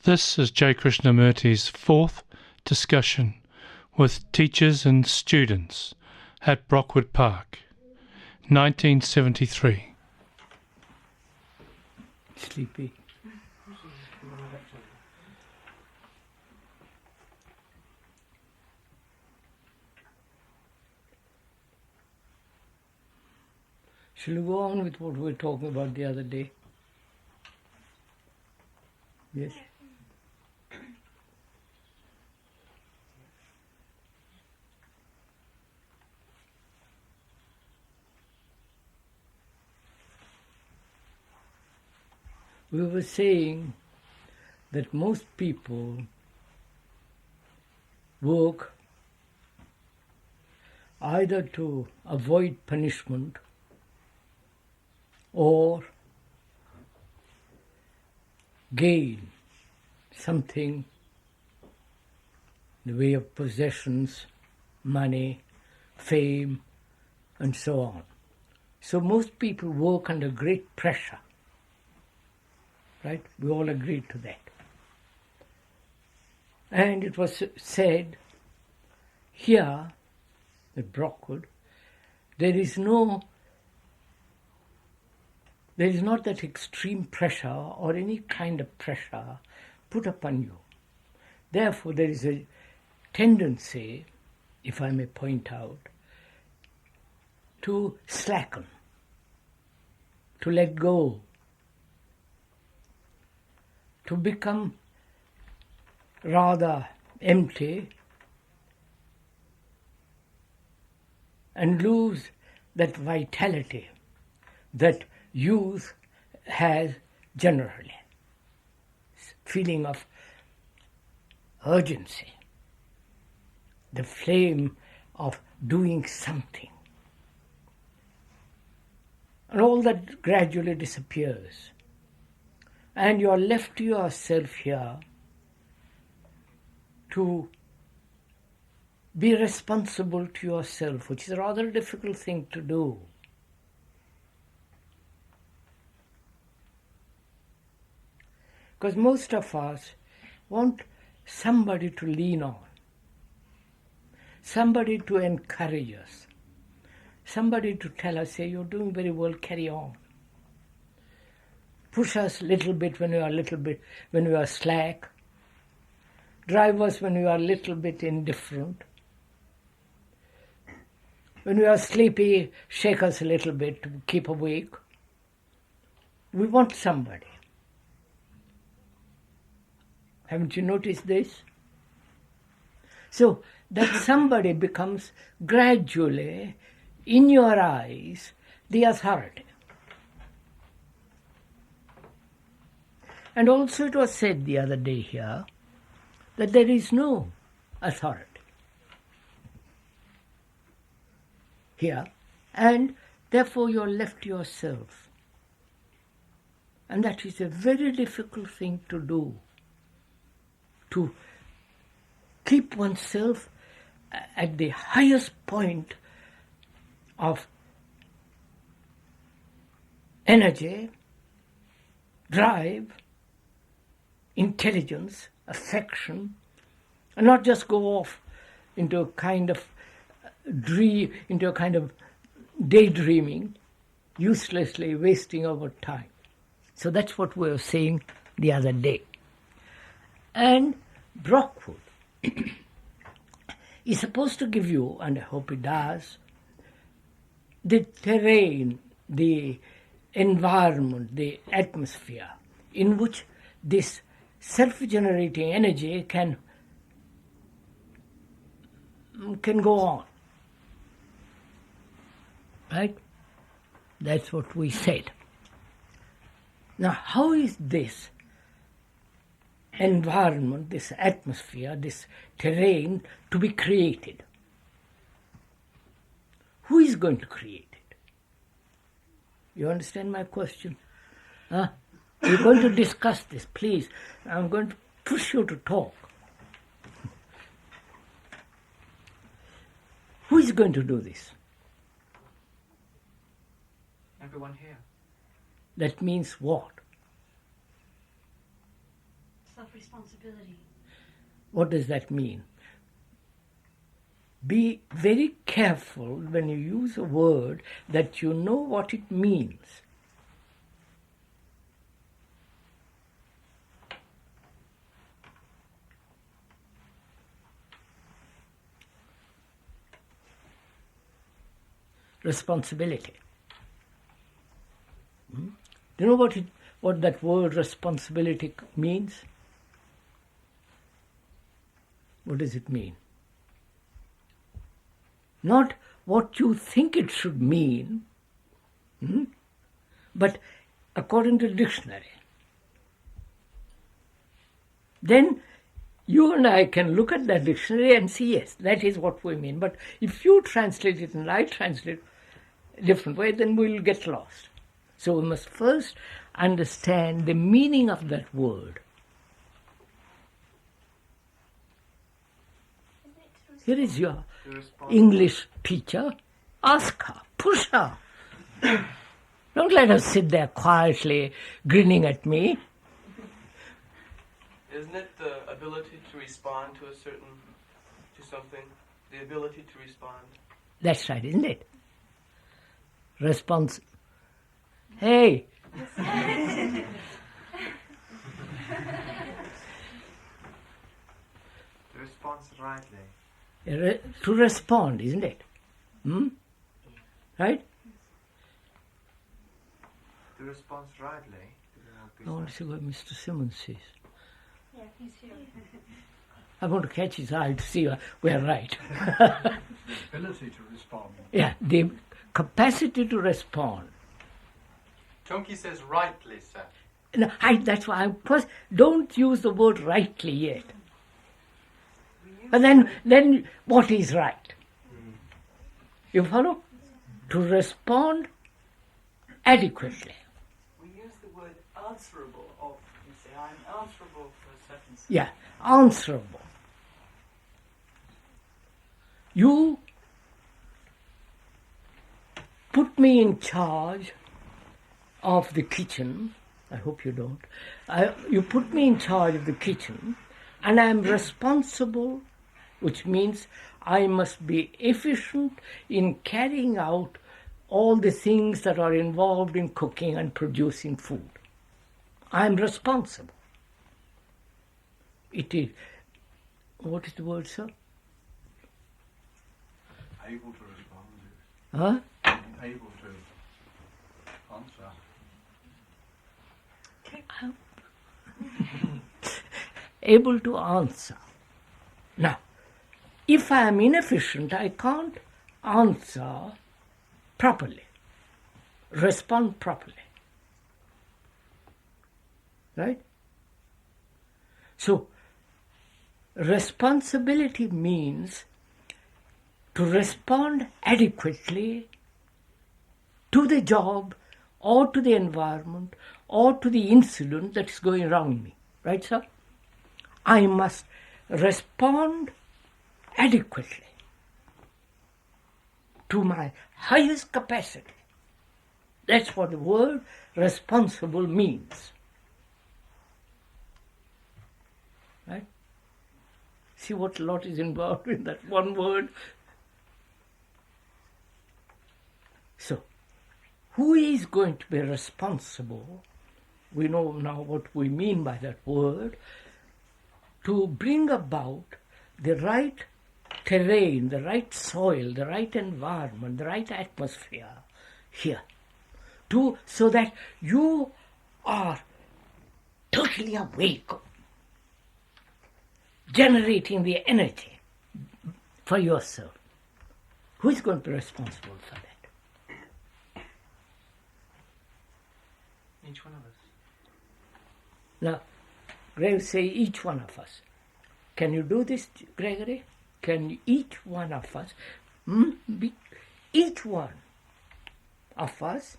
This is J. Krishnamurti's fourth discussion with teachers and students at Brockwood Park, 1973. Sleepy. Shall we go on with what we were talking about the other day? Yes? We were saying that most people work either to avoid punishment or gain something in the way of possessions, money, fame, and so on. So most people work under great pressure. Right? We all agreed to that. And it was said here at Brockwood, there is not that extreme pressure or any kind of pressure put upon you. Therefore, there is a tendency, if I may point out, to slacken, to let go, to become rather empty and lose that vitality that youth has generally. Feeling of urgency, the flame of doing something. And all that gradually disappears. And you are left to yourself here to be responsible to yourself, which is a rather difficult thing to do. Because most of us want somebody to lean on, somebody to encourage us, somebody to tell us, say, you're doing very well, carry on. Push us a little bit when we are slack. Drive us when we are a little bit indifferent. When we are sleepy, shake us a little bit to keep awake. We want somebody. Haven't you noticed this? So that somebody becomes gradually, in your eyes, the authority. And also it was said the other day here that there is no authority here, and therefore you're left to yourself. And that is a very difficult thing to do, to keep oneself at the highest point of energy, drive, intelligence, affection, and not just go off into a kind of daydreaming, uselessly wasting our time. So that's what we were saying the other day. And Brockwood is supposed to give you, and I hope it does, the terrain, the environment, the atmosphere in which this self-generating energy can go on. Right? That's what we said. Now, how is this environment, this atmosphere, this terrain to be created? Who is going to create it? You understand my question? Huh? We're going to discuss this, please. I'm going to push you to talk. Who is going to do this? Everyone here. That means what? of responsibility. What does that mean? Be very careful when you use a word that you know what it means. Responsibility. Do you know what that word responsibility means? What does it mean? Not what you think it should mean, but according to the dictionary. Then you and I can look at that dictionary and see, yes, that is what we mean. But if you translate it and I translate it a different way, then we'll get lost. So we must first understand the meaning of that word. Here is your English teacher. Ask her, push her. Don't let her sit there quietly grinning at me. Isn't it the ability to respond to something? The ability to respond. That's right, isn't it? Response. Hey. To respond rightly. To respond, isn't it? Right? To respond rightly. I want to see what Mr. Simmons says. Yeah, he's here. I want to catch his eye to see we're right. The ability to respond. Yeah, the capacity to respond. Chunky says rightly, sir. No, that's why first don't use the word rightly yet. But then what is right? You follow? To respond adequately. We use the word answerable often. You say, I'm answerable for a certain thing. Yeah, answerable. You put me in charge of the kitchen. I hope you don't. You put me in charge of the kitchen, and I am responsible, which means I must be efficient in carrying out all the things that are involved in cooking and producing food. I am responsible. It is, what is the word, sir? Able to respond. Huh? Able to answer. Able to answer. Now, if I am inefficient, I can't answer properly, respond properly. Right? So, responsibility means to respond adequately to the job or to the environment or to the incident that is going around me. Right, sir? I must respond adequately to my highest capacity. That's what the word responsible means. Right? See what lot is involved in that one word? So, who is going to be responsible? We know now what we mean by that word. To bring about the right terrain, the right soil, the right environment, the right atmosphere here. So that you are totally awake, generating the energy for yourself. Who is going to be responsible for that? Each one of us. Now, Gregory say each one of us. Can you do this, Gregory? Can each one of us, each one of us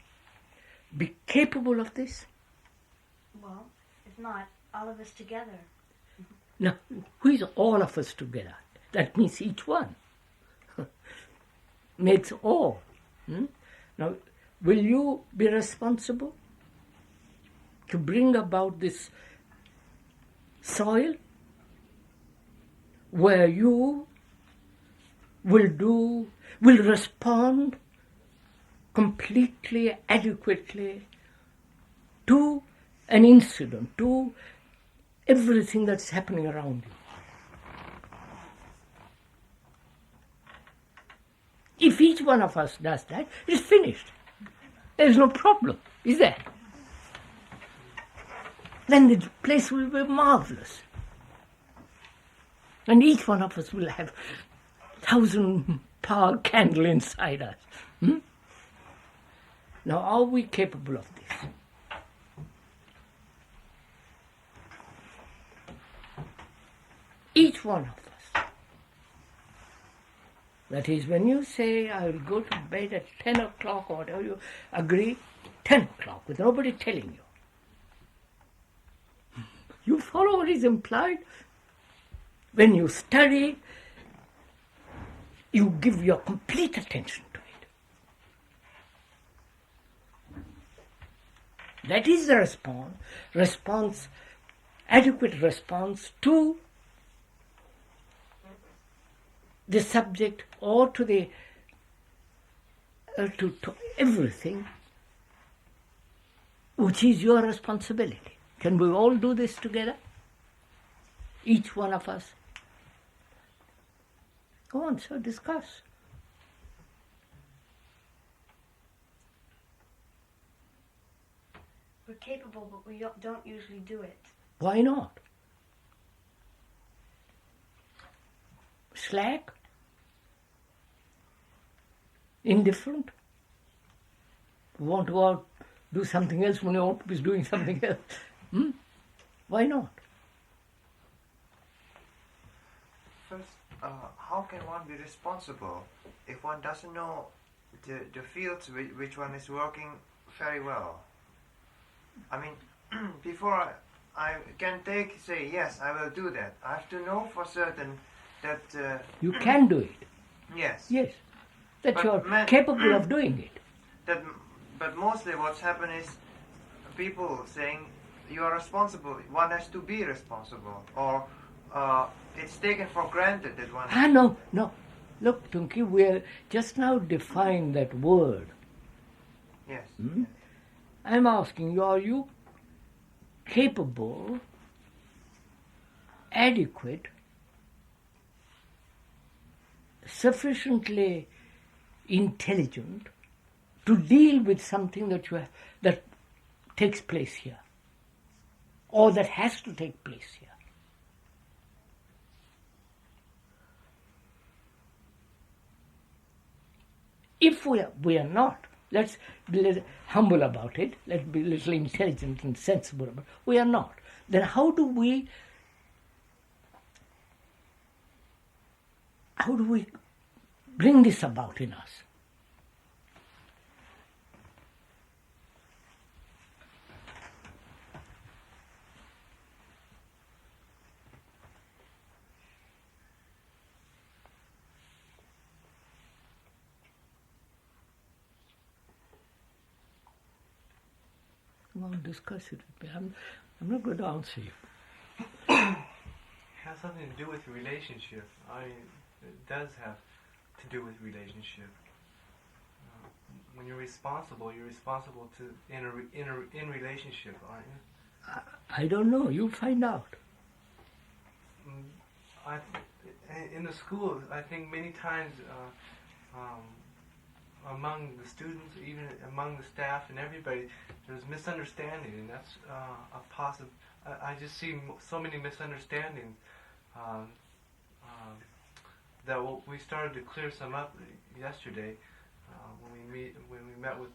be capable of this? Well, if not, all of us together. Now, who is all of us together? That means each one. Makes all. Now, will you be responsible to bring about this soil where you will respond completely, adequately to an incident, to everything that's happening around you. If each one of us does that, it's finished. There's no problem, is there? Then the place will be marvelous. And each one of us will have 1,000-power candle inside us. Now, are we capable of this? Each one of us. That is, when you say, I will go to bed at 10 o'clock or whatever, you agree, 10 o'clock, with nobody telling you. You follow what is implied. When you study, you give your complete attention to it. That is the response, adequate response to the subject or to the to everything which is your responsibility. Can we all do this together? Each one of us. Go on, sir, discuss. We're capable, but we don't usually do it. Why not? Slack? Indifferent? You want to go out, do something else when you ought to be doing something else? Why not? First, how can one be responsible if one doesn't know the fields which one is working very well? I mean, before I can say, yes, I will do that, I have to know for certain that... you can do it. Yes. Yes. That But you're capable of doing it. But mostly what's happened is people saying, you are responsible, one has to be responsible, or it's taken for granted that one... No. Look, Tunki, we just now defined that word. Yes. Yes. I'm asking you, are you capable, adequate, sufficiently intelligent to deal with something that takes place here, or that has to take place here? If we are not, let's be humble about it, let's be a little intelligent and sensible about it. We are not. Then how do we bring this about in us? Come on, discuss it with me. I'm not going to answer you. It has something to do with relationship. It does have to do with relationship. When you're responsible to in relationship, aren't you? I don't know. You find out. In the schools, I think many times among the students, even among the staff and everybody, there's misunderstanding, and that's a possible. I just see so many misunderstandings that we started to clear some up yesterday when we met with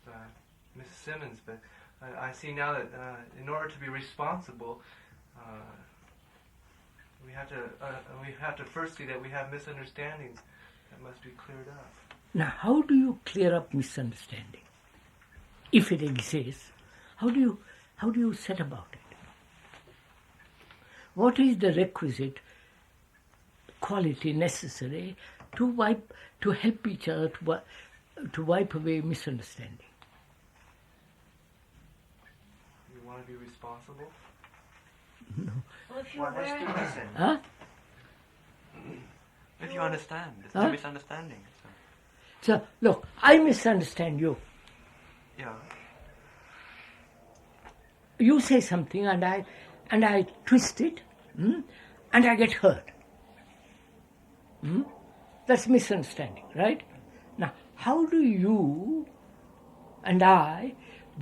Mrs. Simmons. But I see now that in order to be responsible, we have to first see that we have misunderstandings that must be cleared up. Now, how do you clear up misunderstanding? If it exists, how do you set about it? What is the requisite quality necessary to help each other to wipe away misunderstanding? You want to be responsible? No. Well, if you're One has aware, to listen. Huh? If you understand, it's Huh? a misunderstanding. So, look, I misunderstand you. Yeah. You say something and I twist it, and I get hurt. That's misunderstanding, right? Now, how do you and I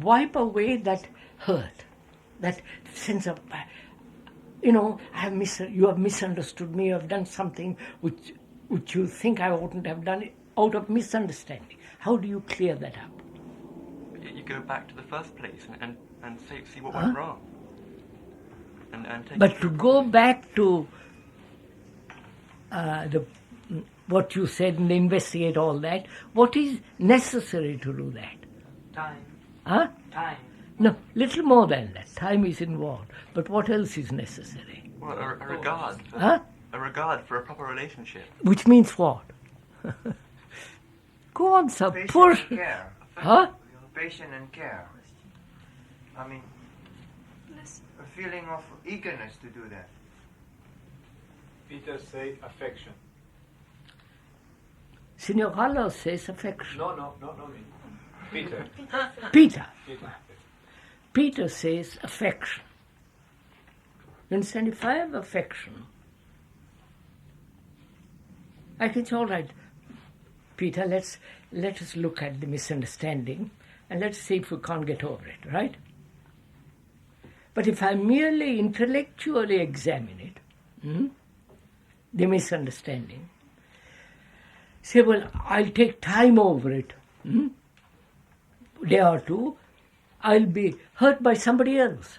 wipe away that hurt, that sense of, you have misunderstood me, you have done something which you think I oughtn't have done out of misunderstanding. How do you clear that up? You go back to the first place and see what went wrong. And take But to go back to what you said and investigate all that, what is necessary to do that? Time. Huh? Time. No, little more than that. Time is involved. But what else is necessary? well, a regard. For, Huh? A regard for a proper relationship. Which means what? Go on, sir. Patience Push. and care. Huh? Patience and care. I mean, a feeling of eagerness to do that. Peter say affection. Signor Carlos says affection. No, not me. Peter. Peter. Peter. Peter says affection. You understand? If I have affection, I can say, all right, Peter, let us look at the misunderstanding and let's see if we can't get over it, right? But if I merely intellectually examine it, the misunderstanding, say, well, I'll take time over it, day or two, I'll be hurt by somebody else.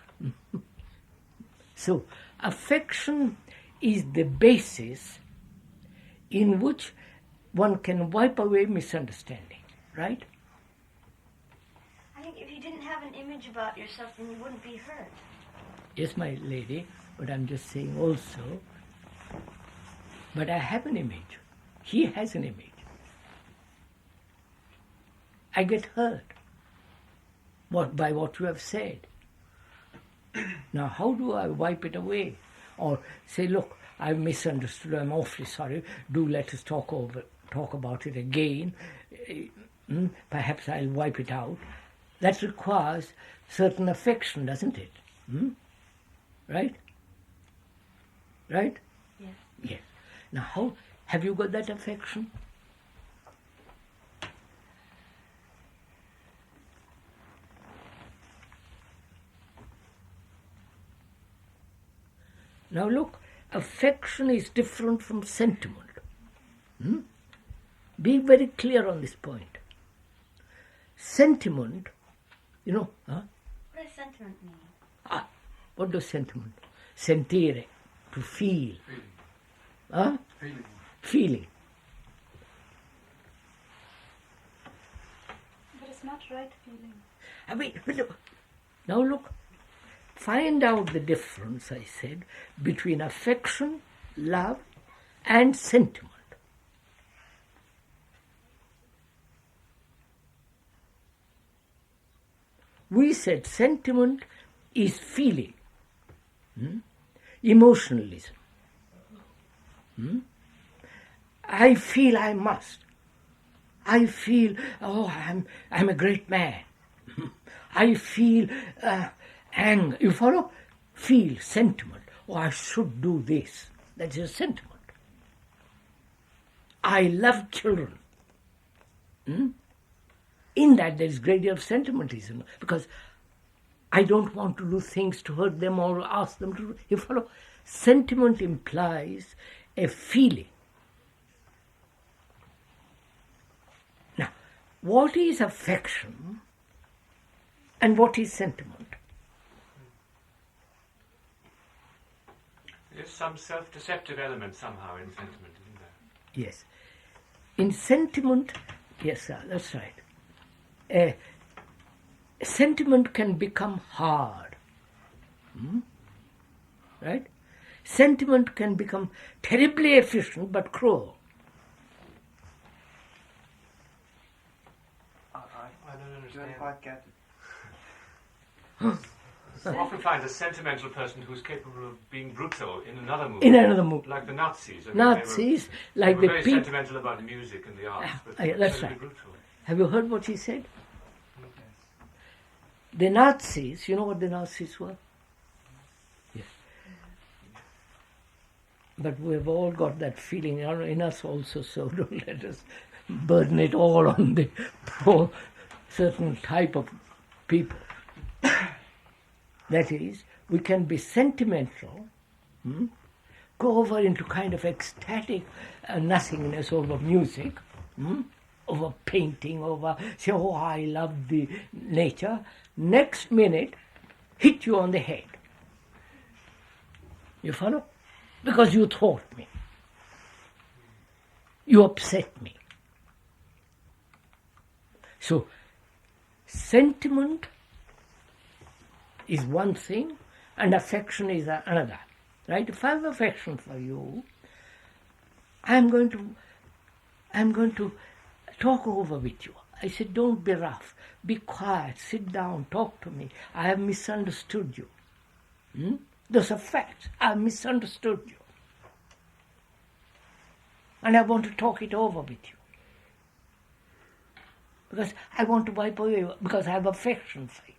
So, affection is the basis in which one can wipe away misunderstanding, right? I think if you didn't have an image about yourself, then you wouldn't be hurt. Yes, my lady, but I'm just saying also, but I have an image. He has an image. I get hurt by what you have said. Now, how do I wipe it away? Or say, look, I've misunderstood, I'm awfully sorry, do let us talk about it again. Perhaps I'll wipe it out. That requires certain affection, doesn't it? Right? Right? Yes. Yes. Now, how have you got that affection? Now look, affection is different from sentiment. Be very clear on this point. Sentiment, What does sentiment mean? What does sentiment? Sentire, to feel. Feeling. Feeling. But it's not right feeling. I mean, now look, find out the difference, I said, between affection, love, and sentiment. We said sentiment is feeling, emotionalism. I feel I must. I feel, I'm a great man. I feel anger. You follow? Feel, sentiment. Oh, I should do this. That's a sentiment. I love children. In that there is a great deal of sentimentalism because I don't want to do things to hurt them or ask them to do. You follow? Sentiment implies a feeling. Now, what is affection and what is sentiment? There's some self-deceptive element somehow in sentiment, isn't there? Yes. In sentiment, yes, sir, that's right. Sentiment can become hard. Right? Sentiment can become terribly efficient but cruel. I I don't don't understand. quite get You often find a sentimental person who's capable of being brutal in another mood. In another mood. Like the Nazis. I mean, Nazis, they like were the very people. sentimental about music and the arts, but That's very right. brutal. Have you heard what he said? The Nazis, you know what the Nazis were? Yes. But we've all got that feeling in us also, so don't let us burden it all on the poor certain type of people. That is, we can be sentimental, go over into kind of ecstatic nothingness over music, over painting, over say, oh, I love the nature. Next minute, hit you on the head. You follow? Because you thought me. You upset me. So, sentiment is one thing and affection is another. Right? If I have affection for you, I'm going to talk over with you. I said, don't be rough. Be quiet. Sit down. Talk to me. I have misunderstood you. Those are facts. I have misunderstood you. And I want to talk it over with you. Because I want to wipe away, because I have affection for you.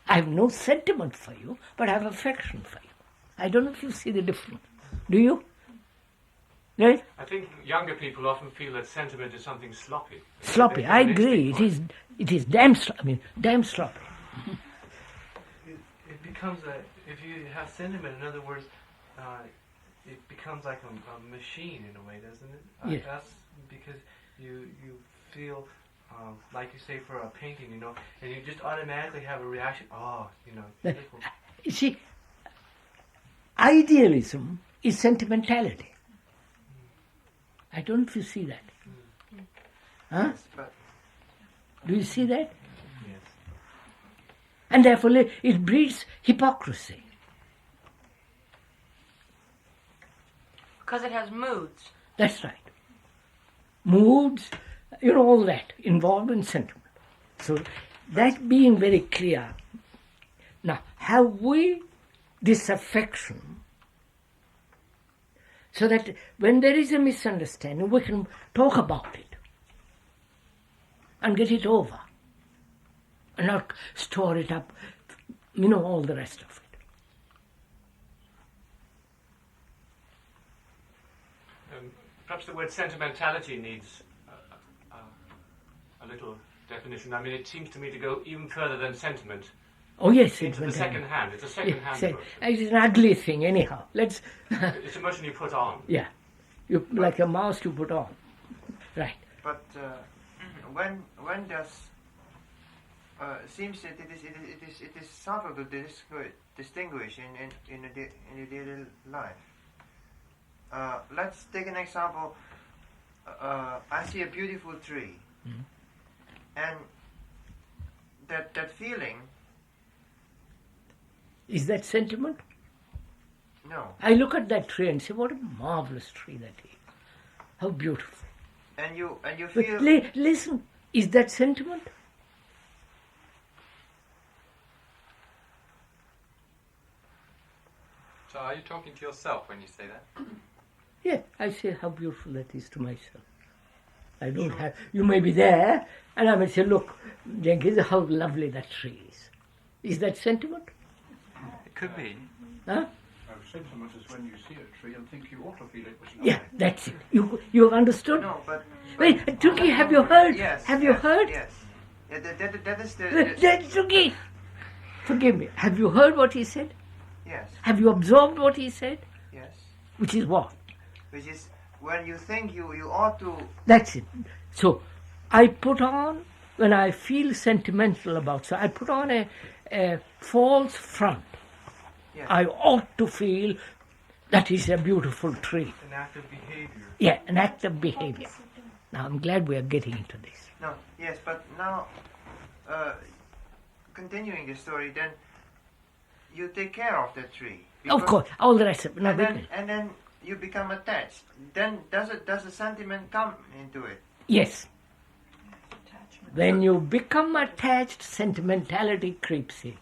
I have no sentiment for you, but I have affection for you. I don't know if you see the difference. Do you? Right? I think younger people often feel that sentiment is something sloppy. Sloppy, I agree. It is damn sloppy. It becomes if you have sentiment, in other words, it becomes like a machine in a way, doesn't it? Yes. That's because you feel, like you say for a painting, and you just automatically have a reaction. Oh, beautiful. You see, idealism is sentimentality. I don't know if you see that. Huh? Yes, but Do you see that? Yes. And therefore it breeds hypocrisy. Because it has moods. That's right. Moods, all that involved in sentiment. So that being very clear. Now, have we this affection so that when there is a misunderstanding, we can talk about it and get it over and not store it up, all the rest of it. Perhaps the word sentimentality needs a little definition. I mean, it seems to me to go even further than sentiment. Oh yes, Into the second hand. It's a second hand emotion. It's an ugly thing, anyhow. It's emotion you put on. Yeah, like a mask you put on, right? But when does seems that it is subtle to distinguish in a daily life. Let's take an example. I see a beautiful tree, and that feeling. Is that sentiment? No. I look at that tree and say, what a marvelous tree that is. How beautiful. And you But feel. listen, is that sentiment? So are you talking to yourself when you say that? Yeah, I say how beautiful that is to myself. I don't have, you may be there, and I may say, look, Jenkins, how lovely that tree is. Is that sentiment? It could be. Huh? Sentiment is when you see a tree and think you ought to feel it. Yeah, that's it. You have understood? No, but. Wait, Tuki, have you heard? Yes. Have you heard? Yes. Yeah, that is the. Tuki, forgive me. Have you heard what he said? Yes. Have you observed what he said? Yes. Which is what? Which is when you think you ought to. That's it. So, I put on, when I feel sentimental about, so I put on a false front. Yes. I ought to feel that is a beautiful tree. An act of behavior. Yeah, an act of behavior. Now, I'm glad we are getting into this. No. Yes, but now, continuing the story, then you take care of the tree. Of course, all the rest of it. No, And then you become attached. Then does the sentiment come into it? yes. When you become attached, sentimentality creeps in.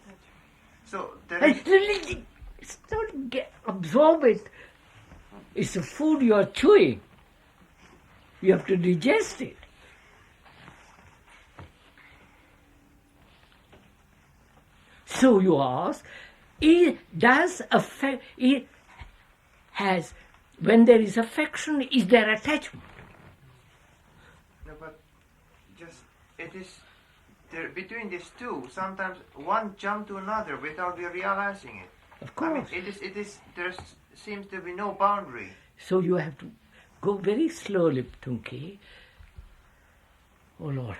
So there is... It's not absorb it. It's the food you are chewing. You have to digest it. So you ask, when there is affection, is there attachment? No, but just, it is, there, between these two, sometimes one jump to another without you realizing it. Of course. I mean, there seems to be no boundary. So you have to go very slowly, Tunki. Oh Lord.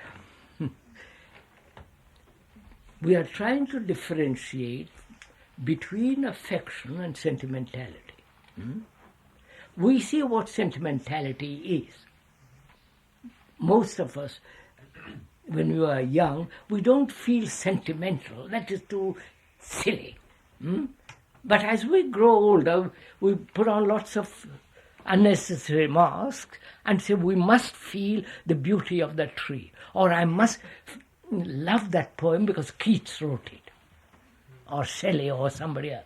We are trying to differentiate between affection and sentimentality. We see what sentimentality is. Most of us, when we are young, we don't feel sentimental. That is too silly. But as we grow older, we put on lots of unnecessary masks and say we must feel the beauty of that tree, or I must love that poem because Keats wrote it, or Shelley or somebody else.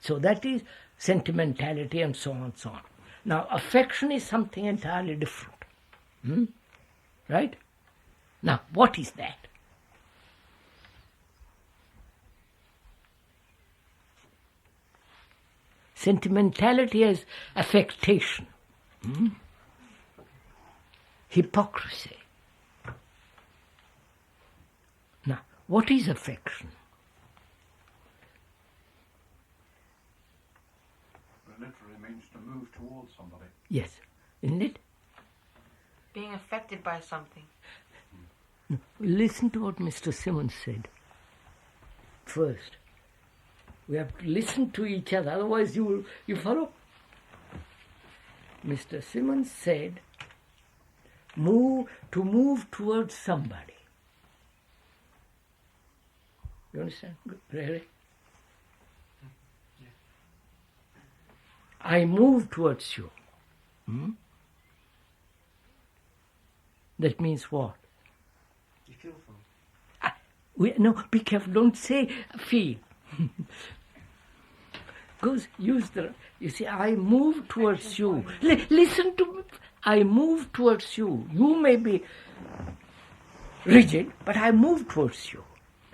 So that is sentimentality and so on and so on. Now affection is something entirely different. Right? Now what is that? Sentimentality is affectation, hypocrisy. Now, what is affection? It literally means to move towards somebody. Yes, isn't it? Being affected by something. Listen to what Mr. Simmons said. First, we have to listen to each other, otherwise you follow? Mr. Simmons said, move towards somebody. You understand? Really? I move towards you. That means what? You feel for me. No, be careful, don't say feel. You see, I move towards you. Listen to me. I move towards you. You may be rigid, but I move towards you.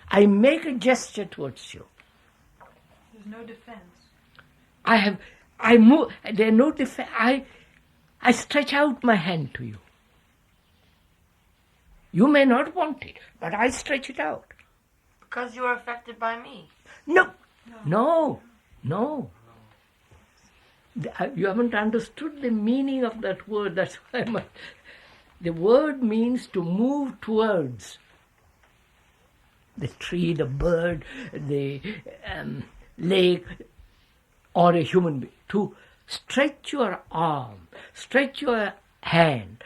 I make a gesture towards you. There's no defense. I move, there's no defense. I stretch out my hand to you. You may not want it, but I stretch it out. Because you are affected by me. No. You haven't understood the meaning of that word. That's why the word means to move towards. The tree, the bird, the lake, or a human being. To stretch your arm, stretch your hand,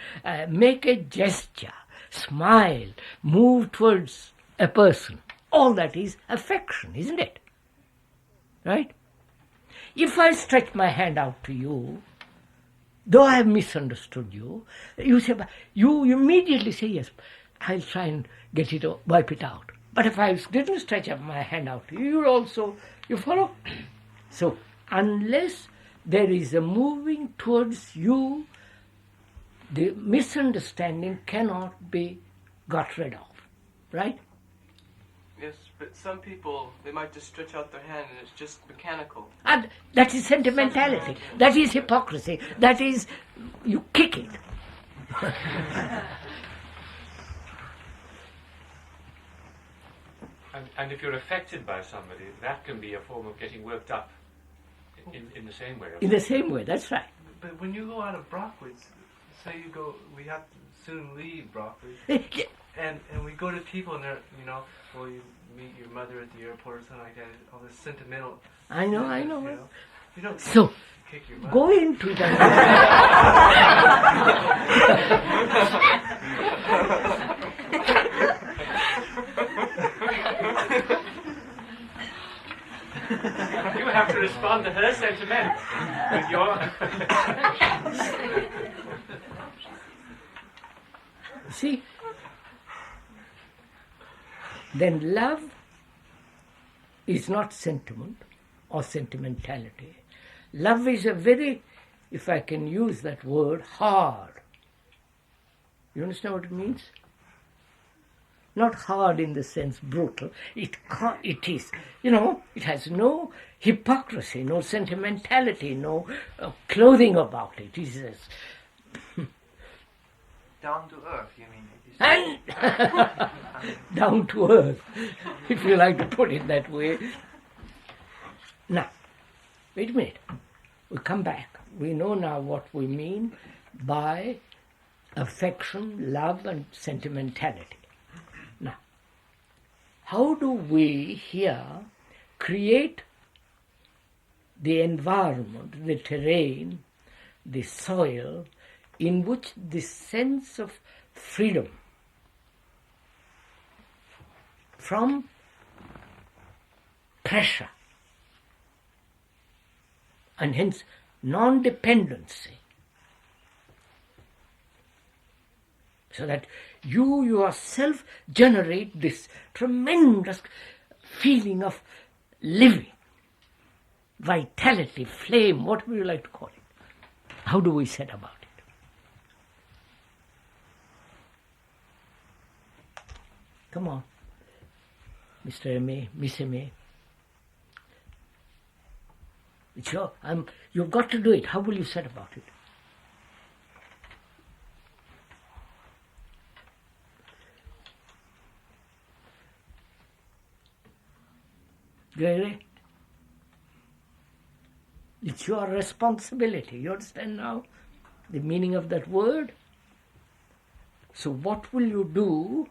make a gesture, smile, move towards a person. All that is affection, isn't it? Right? If I stretch my hand out to you, though I have misunderstood you, you immediately say, yes, I'll try and get it, wipe it out. But if I didn't stretch up my hand out to you, you follow? So, unless there is a moving towards you, the misunderstanding cannot be got rid of. Right? Yes, but some people, they might just stretch out their hand and it's just mechanical. And that is sentimentality. That is hypocrisy. That is, you kick it. And if you're affected by somebody, that can be a form of getting worked up in the same way. In the same way, that's right. But when you go out of Brockwood, say we have to soon leave Brockwood, and we go to people and they're, you meet your mother at the airport or something like that, all this sentimental. I know. You don't So, kick your mother. go into that. You have to respond to her sentiment with your... See? Then love is not sentiment or sentimentality. Love is a very, if I can use that word, hard. You understand what it means? Not hard in the sense brutal. It is, it has no hypocrisy, no sentimentality, no clothing about it. It is down to earth, you mean? It is down to earth, if you like to put it that way. Now, wait a minute. We come back. We know now what we mean by affection, love, and sentimentality. Now, how do we here create the environment, the terrain, the soil, in which this sense of freedom from pressure and hence non-dependency, so that you yourself generate this tremendous feeling of living, vitality, flame, what would you like to call it? How do we set about it? Come on, Mr. M.A., Miss M.A. Sure, you've got to do it. How will you set about it? Gregory? It's your responsibility. You understand now the meaning of that word? So what will you do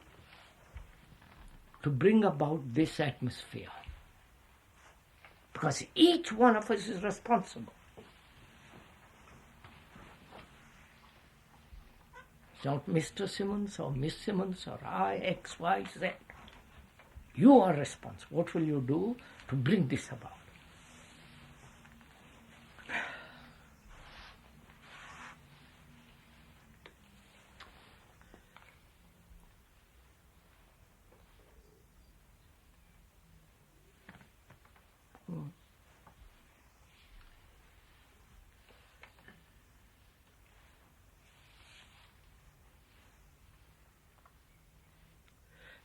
to bring about this atmosphere? Because each one of us is responsible. It's not Mr. Simmons or Miss Simmons or I, X, Y, Z. You are responsible. What will you do to bring this about?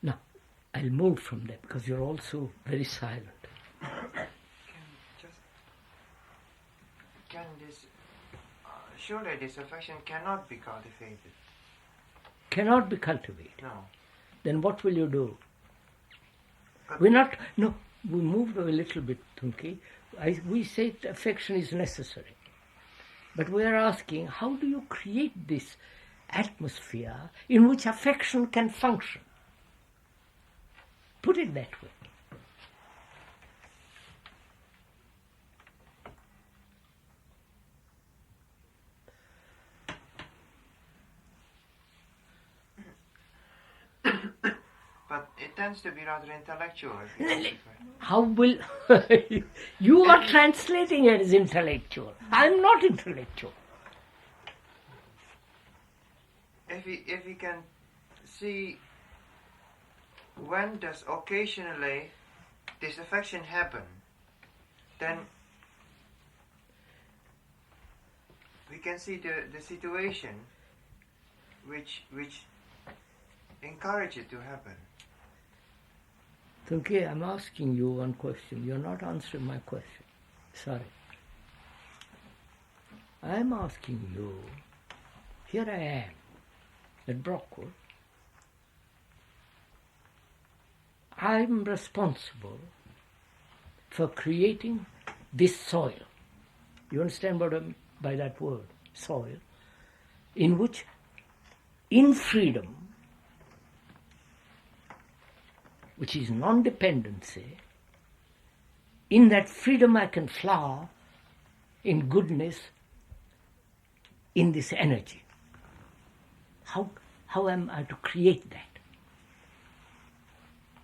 Now, I'll move from that because you're also very silent. Surely this affection cannot be cultivated. Cannot be cultivated. No. Then what will you do? But we moved a little bit, Tunki. We say affection is necessary. But we are asking, how do you create this atmosphere in which affection can function? Put it that way. But it tends to be rather intellectual. How will... you are translating it as intellectual. I'm not intellectual. If we can see when does occasionally this affection happen, then we can see the situation which encourage it to happen. Tunke, I'm asking you one question. You're not answering my question. Sorry. I'm asking you, here I am at Brockwood. I'm responsible for creating this soil. You understand what I mean by that word, soil? In which, in freedom, which is non-dependency, in that freedom I can flower in goodness, in this energy. How am I to create that?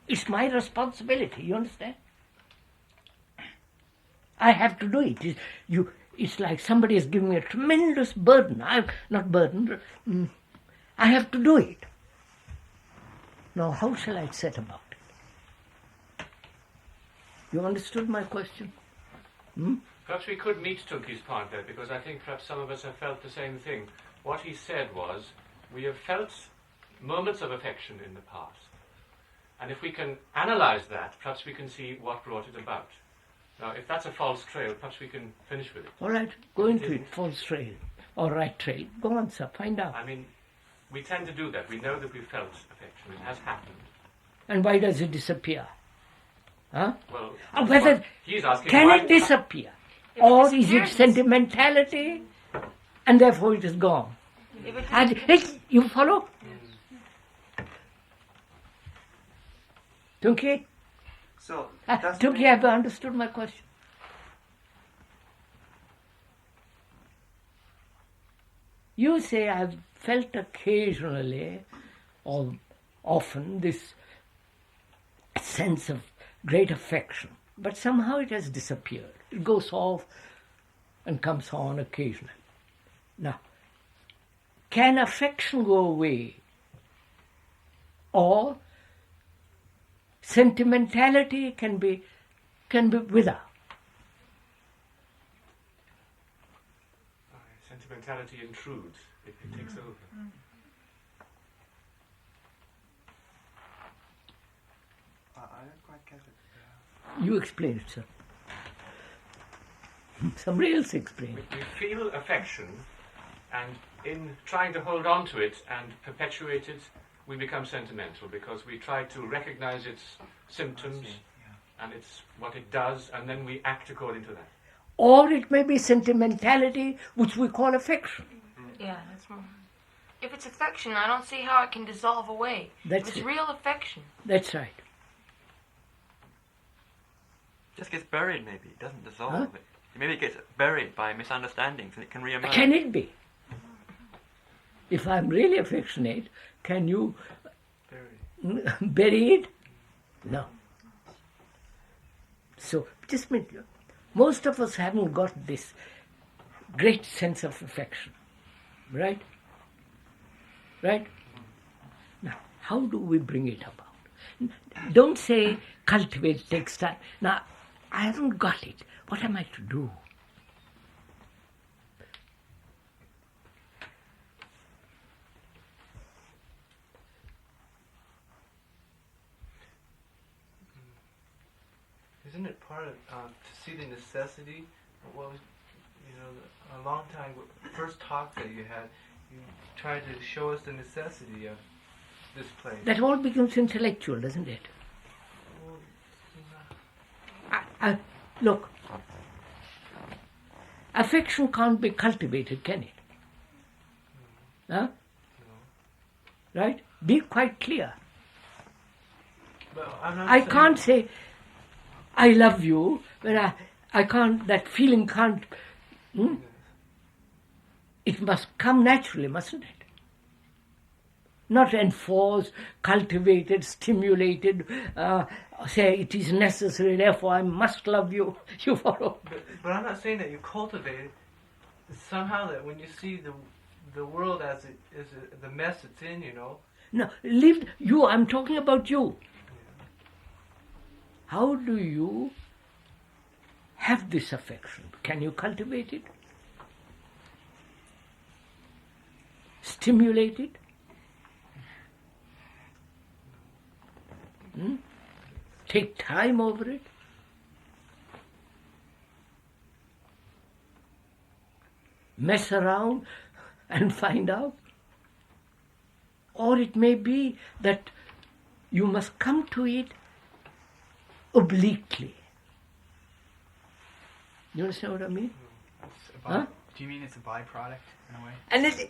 It's my responsibility, you understand? I have to do it. It's like somebody has given me a tremendous burden. I'm not burdened. I have to do it. Now, how shall I set about it? You understood my question? Perhaps we could meet Tunke's point there, because I think perhaps some of us have felt the same thing. What he said was, we have felt moments of affection in the past. And if we can analyze that, perhaps we can see what brought it about. Now, if that's a false trail, perhaps we can finish with it. All right, go into it, false trail or right trail. Go on, sir, find out. I mean, we tend to do that. We know that we felt affection. It has happened. And why does it disappear? Huh? Well, whether he's asking, can why it disappear? Or is it sentimentality and therefore it is gone? You follow? Tunke? So, Tunke, have you understood my question? You say, I've felt occasionally or often this sense of great affection, but somehow it has disappeared. It goes off and comes on occasionally. Now, can affection go away? Or sentimentality can be wither? Sentimentality intrudes. It takes over. I don't quite get it. You explain it, sir. Somebody else explain it. We feel affection, and in trying to hold on to it and perpetuate it, we become sentimental because we try to recognize its symptoms and it's what it does, and then we act according to that. Or it may be sentimentality, which we call affection. Yeah, that's more. If it's affection, I don't see how it can dissolve away. That's if it's it. real affection. That's right. Just gets buried, maybe. It doesn't dissolve. Huh? Maybe it gets buried by misunderstandings and it can re-emerge. Can it be? If I'm really affectionate, can you bury it? No. So, just a minute. Most of us haven't got this great sense of affection. Right? Right? Now, how do we bring it about? Don't say cultivate takes time. Now, I haven't got it. What am I to do? Isn't it part of to see the necessity? Well, you know, a long time, first talk that you had, you tried to show us the necessity of this place. That all becomes intellectual, doesn't it? Look, affection can't be cultivated, can it? Huh? No. Right? Be quite clear. But I'm not I saying can't say, I love you, when I can't, that feeling can't, it must come naturally, mustn't it? Not enforced, cultivated, stimulated, say it is necessary, therefore I must love you. You follow? But I'm not saying that you cultivate it. It's somehow that when you see the world as it is, the mess it's in, you know. No, leave you. I'm talking about you. How do you have this affection? Can you cultivate it? Stimulate it? Take time over it? Mess around and find out? Or it may be that you must come to it obliquely. You understand what I mean? Huh? Do you mean it's a byproduct in a way? And it's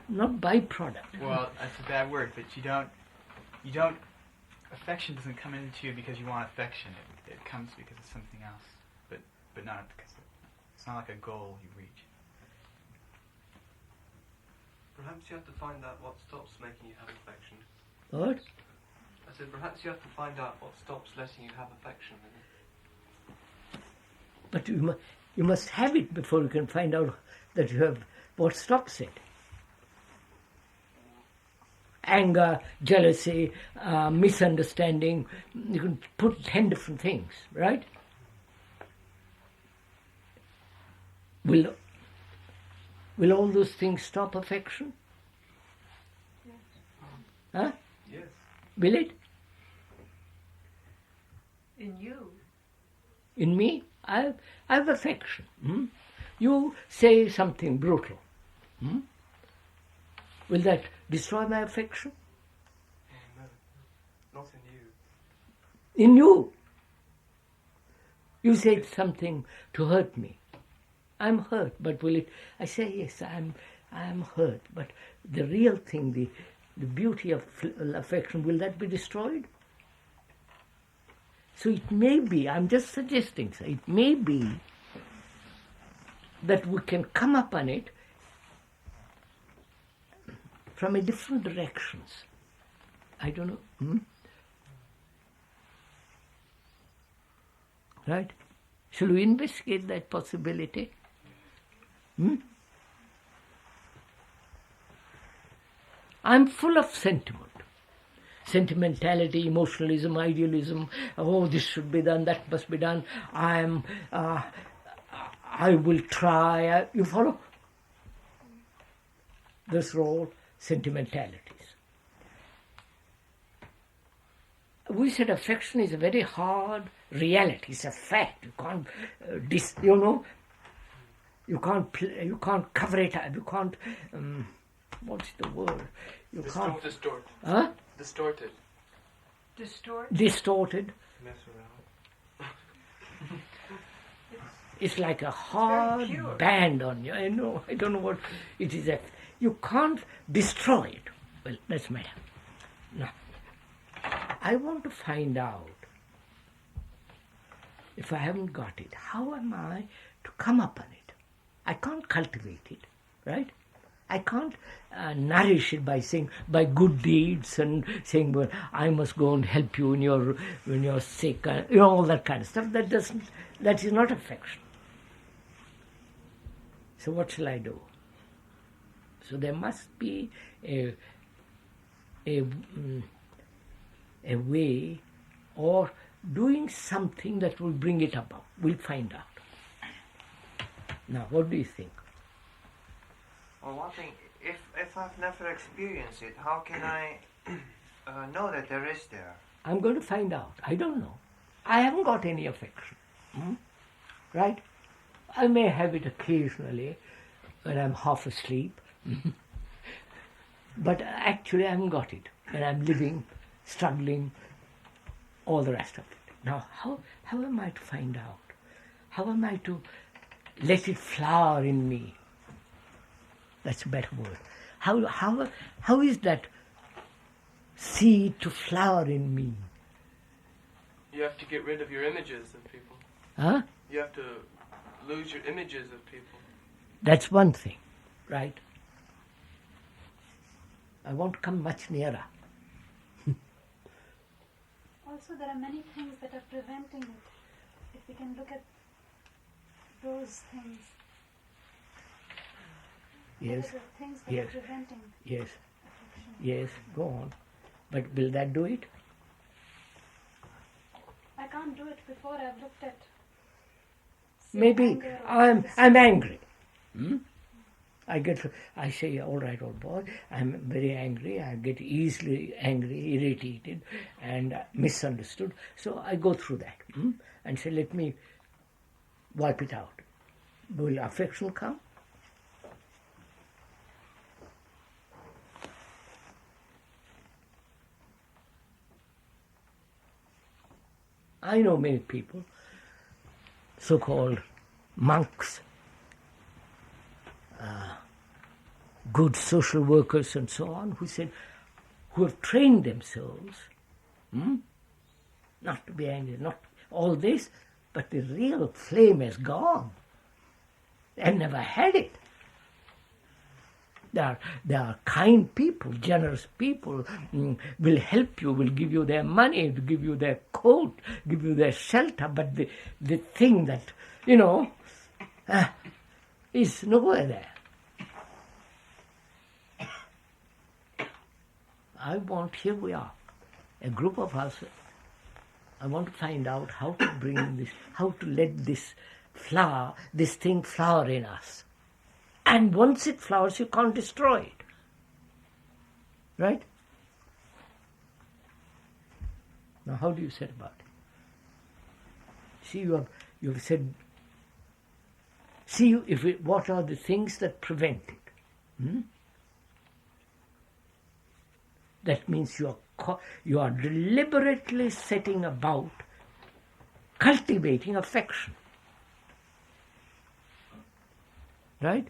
not byproduct. Well, that's a bad word, but you don't, affection doesn't come into you because you want affection. It comes because of something else, but not because it's not like a goal you reach. Perhaps you have to find out what stops making you have affection. What? I said perhaps you have to find out what stops letting you have affection. But you must have it before you can find out that you have what stops it. Anger, jealousy, misunderstanding, you can put 10 different things, right? Will all those things stop affection? Yes. Huh? Yes. Will it? In you. In me, I have affection. You say something brutal. Will that destroy my affection? No, not in you. In you. You said something to hurt me. I'm hurt, but will it? I say yes, I am hurt, but the real thing, the beauty of affection, will that be destroyed? So it may be, I'm just suggesting, so it may be that we can come upon it from a different directions. I don't know. Right? Shall we investigate that possibility? I'm full of sentiment. Sentimentality, emotionalism, idealism. Oh, this should be done, that must be done. I will try. You follow? Those are all sentimentalities. We said affection is a very hard reality. It's a fact. You can't, you can't cover it up. You can't. What's the word? You can't distort. Huh? Distorted. Distorted. Mess around. It's like a hard band on you. I don't know what it is. You can't destroy it. Well, that's matter. Now, I want to find out, if I haven't got it, how am I to come upon it? I can't cultivate it, right? I can't nourish it by good deeds and saying, well, I must go and help you when you're sick, all that kind of stuff. That is not affection. So what shall I do? So there must be a way or doing something that will bring it about. We'll find out. Now, what do you think? Well, one thing, if I've never experienced it, how can I know that there is there? I'm going to find out. I don't know. I haven't got any affection. Right? I may have it occasionally when I'm half asleep. But actually I haven't got it. When I'm living, struggling, all the rest of it. Now, how am I to find out? How am I to let it flower in me? That's a better word. How is that seed to flower in me? You have to get rid of your images of people. Huh? You have to lose your images of people. That's one thing, right? I won't come much nearer. Also, there are many things that are preventing it. If we can look at those things. Yes. What are the things that Yes. are preventing Yes. affection? Yes. Go on. But will that do it? I can't do it before I've looked at. Maybe anger or I'm angry. I say, all right, old boy, I'm very angry. I get easily angry, irritated, and misunderstood. So I go through that and say, let me wipe it out. Will affection come? I know many people, so-called monks, good social workers and so on, who have trained themselves not to be angry, not all this, but the real flame has gone. They never had it. They are kind people, generous people, will help you, will give you their money, give you their coat, give you their shelter, but the thing that, is nowhere there. Here we are, a group of us. I want to find out how to bring this, how to let this this thing flower in us. And once it flowers, you can't destroy it. Right? Now, how do you set about it? See, you have said, what are the things that prevent it? That means you are deliberately setting about cultivating affection. Right?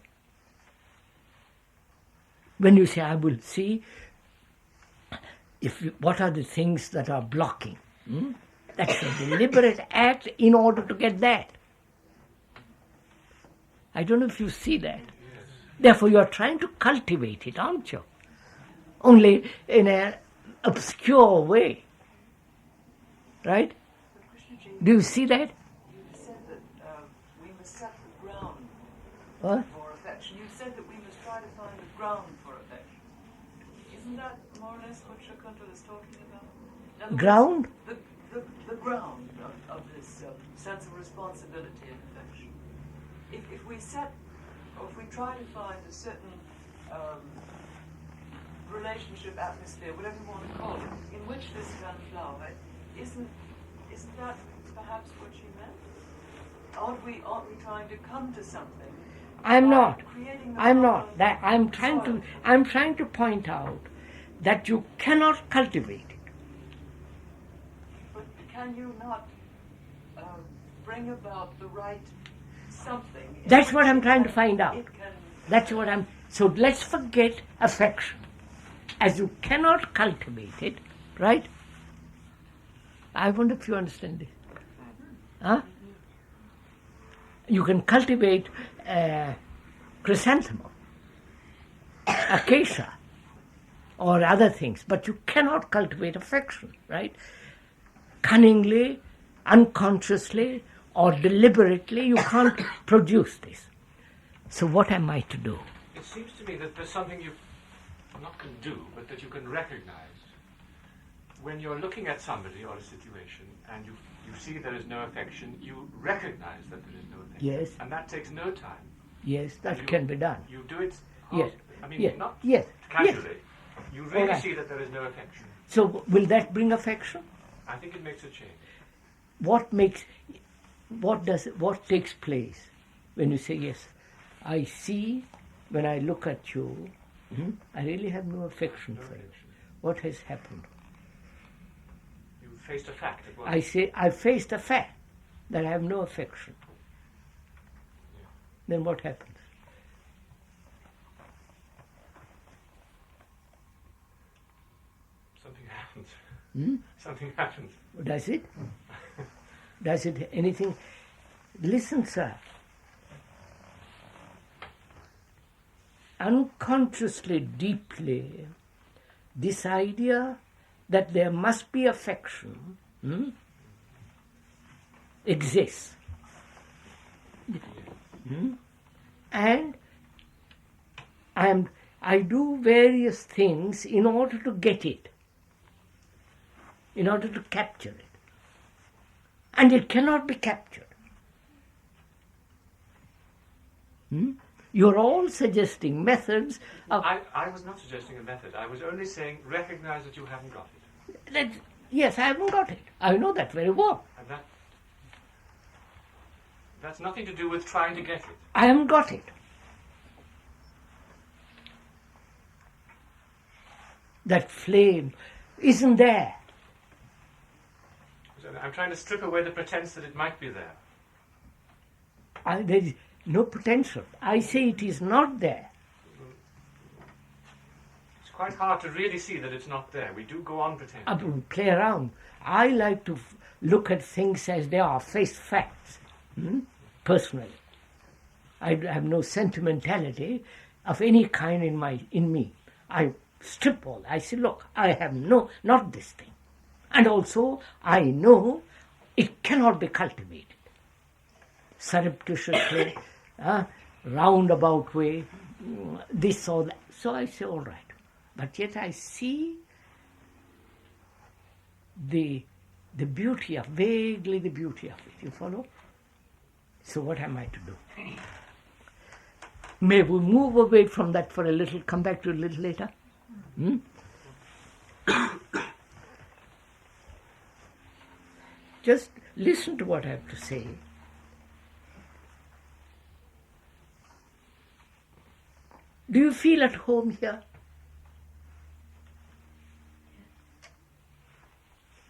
When you say, I will see what are the things that are blocking. That's a deliberate act in order to get that. I don't know if you see that. Therefore, you are trying to cultivate it, aren't you? Only in an obscure way. Right? Do you see that? You said that we must set the ground What? for affection. You said that we must try to find a ground for affection. Isn't that more or less what Shakuntala is talking about? Ground? The ground of this sense of responsibility and affection. If we try to find a certain relationship, atmosphere, whatever you want to call it, in which this can flower, isn't that perhaps what she meant? Aren't we trying to come to something? I'm not. I'm not. I'm soil? trying to point out that you cannot cultivate it. But can you not bring about the right something? That's what I'm trying to find out. So let's forget affection. As you cannot cultivate it, right? I wonder if you understand this. Huh? You can cultivate chrysanthemum, acacia, or other things, but you cannot cultivate affection, right? Cunningly, unconsciously, or deliberately, you can't produce this. So what am I to do? It seems to me that there's something you not can do, but that you can recognize. When you're looking at somebody or a situation and you see there is no affection, you recognize that there is no affection. Yes. And that takes no time. Yes, that can be done. You do it Yes. I mean, Yes. not Yes. casually. Yes. You really Alright. see that there is no affection. So will that bring affection? I think it makes a change. What takes place when you say, yes, I see when I look at you, I really have no affection for you. What has happened? You faced a fact. I say, I faced a fact that I have no affection. Yeah. Then what happens? Something happens. Something happens. Does it? Does it anything? Listen, sir. Unconsciously, deeply, this idea that there must be affection exists. And I do various things in order to get it, in order to capture it. And it cannot be captured. You're all suggesting methods of... I was not suggesting a method. I was only saying recognize that you haven't got it. Yes, I haven't got it. I know that very well. And that's nothing to do with trying to get it. I haven't got it. That flame isn't there. So I'm trying to strip away the pretense that it might be there. There is no potential. I say it is not there. It's quite hard to really see that it's not there. We do go on pretending. I will play around. I like to look at things as they are, face facts, personally. I have no sentimentality of any kind in me. I strip all. I say, look, I have not this thing. And also, I know it cannot be cultivated. Surreptitiously, roundabout way, this or that. So I say, all right. But yet I see the beauty of, vaguely the beauty of it. You follow? So what am I to do? May we move away from that for a little, come back to it a little later? Hmm? Just listen to what I have to say. Do you feel at home here?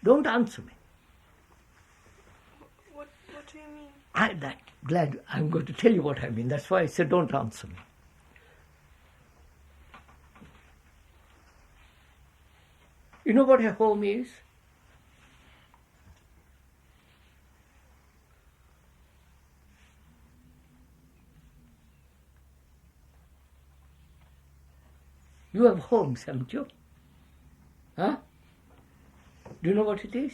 Don't answer me. What do you mean? I'm glad I'm going to tell you what I mean. That's why I said don't answer me. You know what a home is? You have homes, haven't you? Huh? Do you know what it is?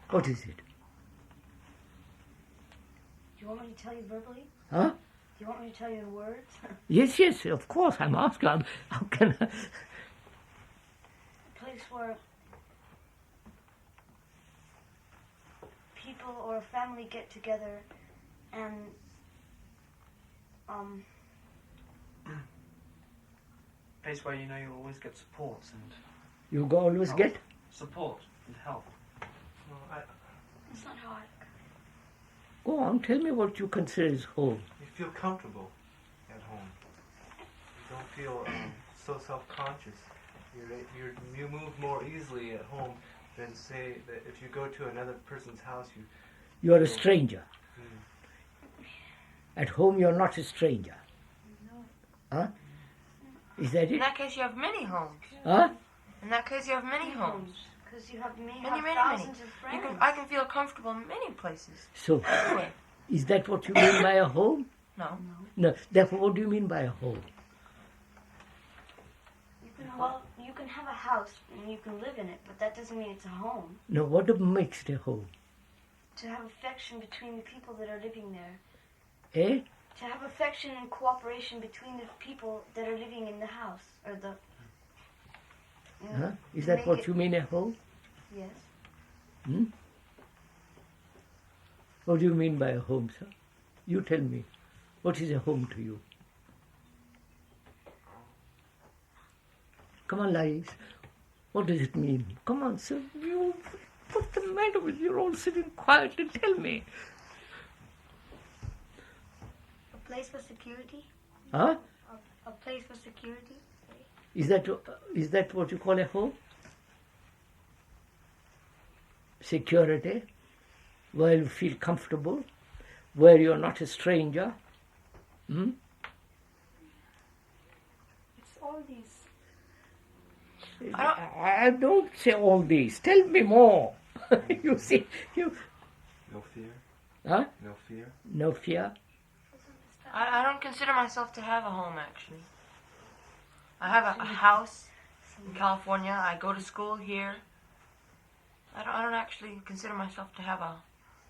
What is it? Do you want me to tell you verbally? Huh? Do you want me to tell you in words? Yes, of course. I'm asking. How can I? A place where people or a family get together and Place where you know you'll always get support and You always help. get? Support and help. Well, That's not how I... Go on, tell me what you consider is home. you feel comfortable at home. You don't feel so self-conscious. You move more easily at home than, say, that if you go to another person's house, You are a stranger. Mm. At home, you're not a stranger. Huh? Is that In it? that case, you have many homes. Huh? In that case, you have many homes. Because you have Many, have many, thousands many. of friends. I can feel comfortable in many places. So, Anyway, is that what you mean by a home? no. No. Therefore, what do you mean by a home? You can have a house and you can live in it, but that doesn't mean it's a home. No, what makes it a home? To have affection between the people that are living there. Eh? To have affection and cooperation between the people that are living in the house, or the... Huh? Is to that make what it- you mean a home? Yes. Hmm? What do you mean by a home, sir? You tell me. What is a home to you? Come on, Lais. What does it mean? Come on, sir. What's the matter with you? You're all sitting quietly. Tell me. A place for security? Huh? A place for security? Is that what you call a home? Security, where you feel comfortable, where you're not a stranger. Hmm? It's all these. I don't say all these. Tell me more. You see, you. No fear. Huh? No fear. No fear. I don't consider myself to have a home, actually. I have a house in California. I go to school here. I don't actually consider myself to have a,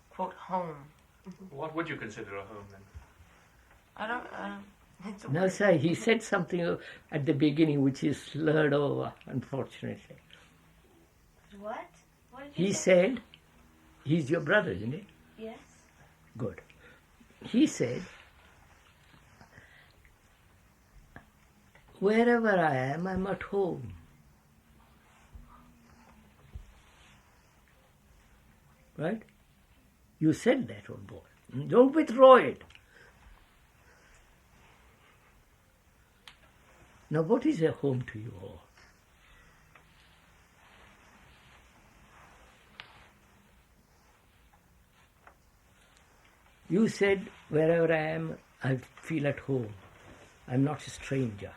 quote, home. What would you consider a home then? I don't it's a No, word. sir, he said something at the beginning which is slurred over, unfortunately. What? What did you He say? said, he's your brother, isn't he? Yes. Good. He said, wherever I am, I'm at home. Right? You said that, old boy. Don't withdraw it. Now, what is a home to you all? You said, wherever I am, I feel at home. I'm not a stranger.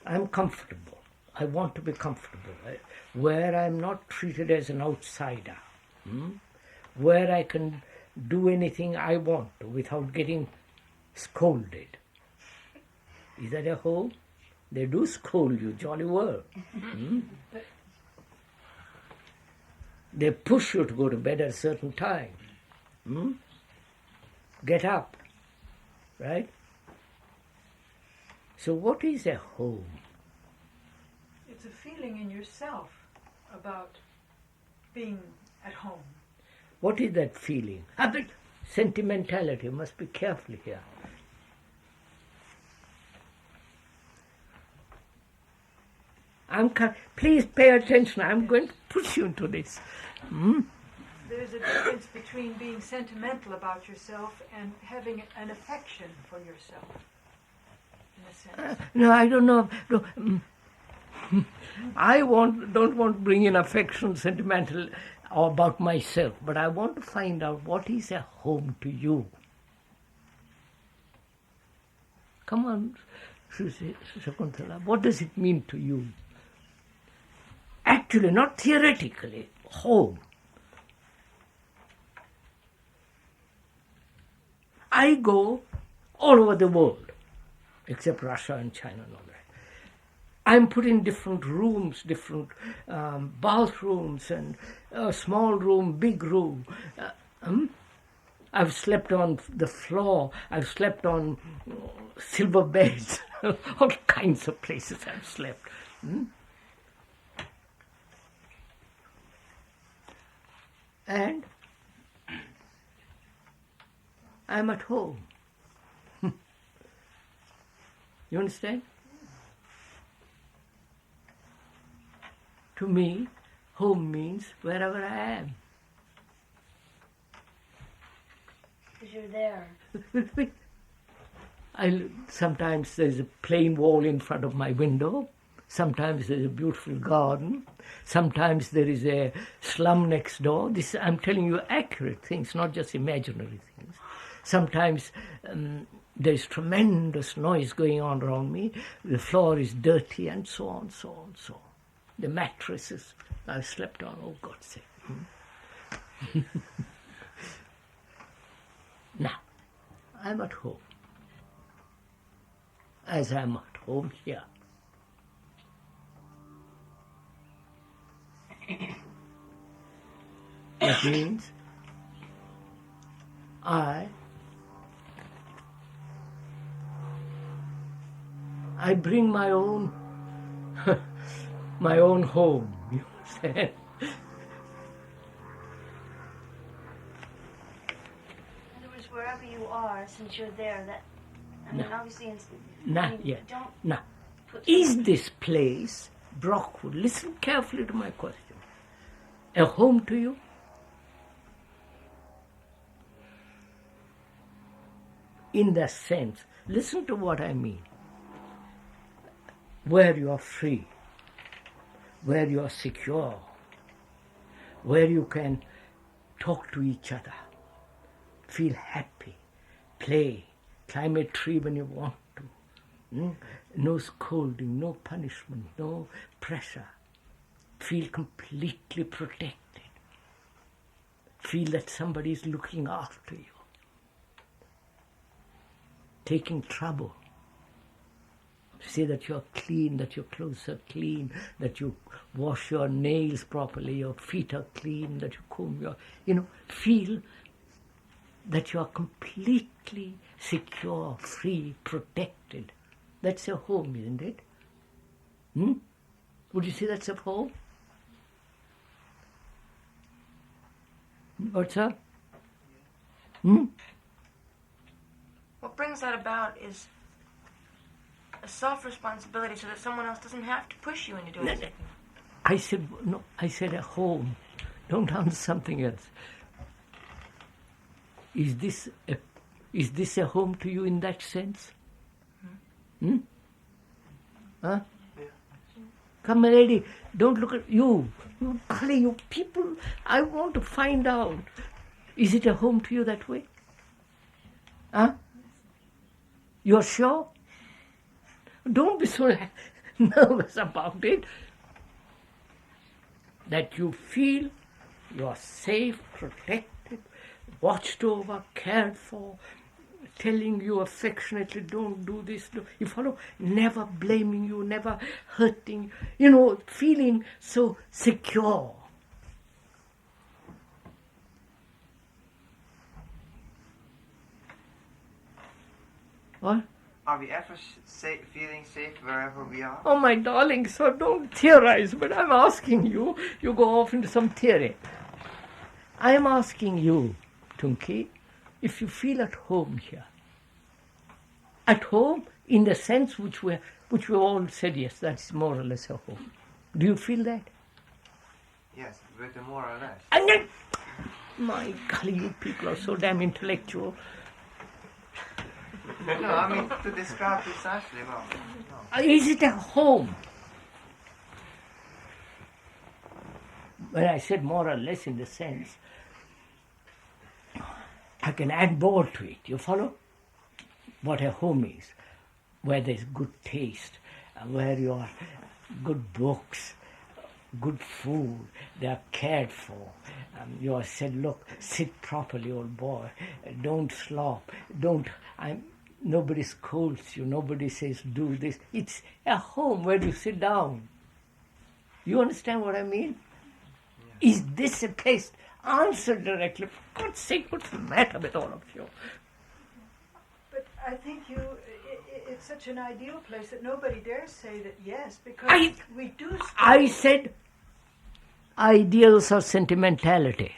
I'm comfortable. I want to be comfortable. Where I'm not treated as an outsider. Where I can do anything I want to without getting scolded. Is that a home? They do scold you, jolly well. They push you to go to bed at a certain time. Get up. Right? So what is a home? It's a feeling in yourself about being at home. What is that feeling? Sentimentality, must be careful here. Please pay attention, I'm going to push you into this. There's a difference between being sentimental about yourself and having an affection for yourself, in a sense. No, I don't know. No, I don't want to bring in affection, sentimental about myself, but I want to find out what is a home to you. Come on, Shakuntala, what does it mean to you? Actually, not theoretically, home. I go all over the world, except Russia and China and all that. I'm put in different rooms, different bathrooms, and a small room, big room. I've slept on the floor. I've slept on silver beds. All kinds of places I've slept. And I'm at home. You understand? To me, home means wherever I am. Because you're there. Sometimes there's a plain wall in front of my window. Sometimes there's a beautiful garden. Sometimes there is a slum next door. I'm telling you accurate things, not just imaginary things. Sometimes there's tremendous noise going on around me. The floor is dirty, and so on, so on, so on. The mattresses I've slept on, oh God's sake. Now, I'm at home. As I'm at home here. That means I bring my own my own home, you understand? In other words, wherever you are, since you're there, obviously... Now, is this place, Brockwood, listen carefully to my question, a home to you? In that sense, listen to what I mean. Where you are free, where you are secure, where you can talk to each other, feel happy, play, climb a tree when you want to. No scolding, no punishment, no pressure. Feel completely protected. Feel that somebody is looking after you. Taking trouble. Say that you're clean, that your clothes are clean, that you wash your nails properly, your feet are clean, that you comb your... feel that you are completely secure, free, protected. That's a home, isn't it? Would you say that's a home? What's up? What brings that about is a self-responsibility so that someone else doesn't have to push you into doing something. I said a home. Don't answer something else. Is this a home to you in that sense? Huh? Yeah. Come, lady, don't look at you. You people, I want to find out. Is it a home to you that way? Huh? You're sure? Don't be so nervous about it. That you feel you are safe, protected, watched over, cared for, telling you affectionately, don't do this. You follow? Never blaming you, never hurting you. Feeling so secure. What? Are we ever feeling safe wherever we are? Oh, my darling, so don't theorize, but I'm asking you. You go off into some theory. I'm asking you, Tunki, if you feel at home here, at home in the sense which we all said, yes, that's more or less a home. Do you feel that? Yes, with the more or less. And then, my golly, you people are so damn intellectual. No, I mean to describe precisely, well, no. Is it a home? When I said more or less in the sense, I can add more to it. You follow? What a home is, where there's good taste, where you are good books, good food, they are cared for. You are said, look, sit properly, old boy, don't slop, nobody scolds you, nobody says do this. It's a home where you sit down. You understand what I mean? Yeah. Is this a place? Answer directly. For God's sake, what's the matter with all of you? But I think it's such an ideal place that nobody dares say that yes, because we do scold. I said ideals or sentimentality.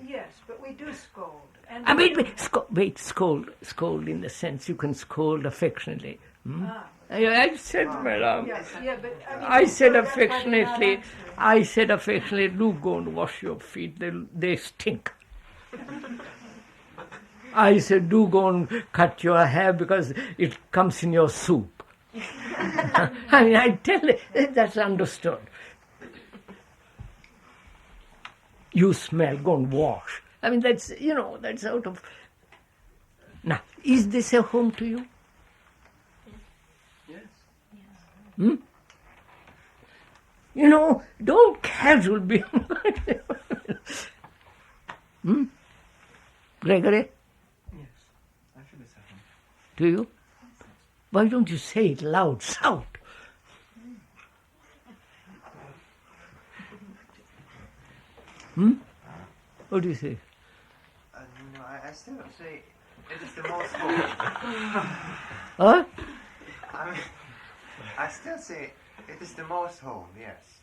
Yes, but we do scold. And scold in the sense you can scold affectionately. I said, madam. I said affectionately. I said affectionately. Do go and wash your feet. They stink. I said, do go and cut your hair because it comes in your soup. I mean, I tell you, that's understood. You smell, go and wash. I mean, that's out of... Now, is this a home to you? Yes. Don't casual be... Gregory? Yes, I feel it's a home. Do you? Why don't you say it loud? Shout! What do you say? No, I still say it is the most home. Huh? I mean, I still say it is the most home, yes.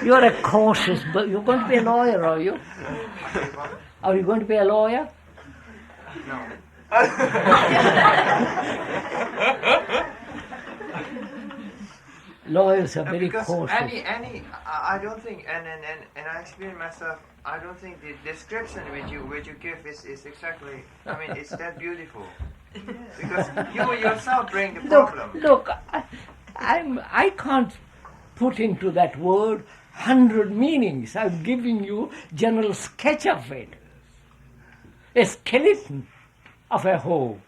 You're a cautious, but you're going to be a lawyer, are you? Are you going to be a lawyer? No. Lawyers are very because cautious. I don't think, and I experience myself, I don't think the description which you give is exactly, I mean, it's that beautiful. Because you yourself bring the problem. Look, I can't put into that word 100 meanings. I'm giving you general sketch of it. A skeleton of a whole.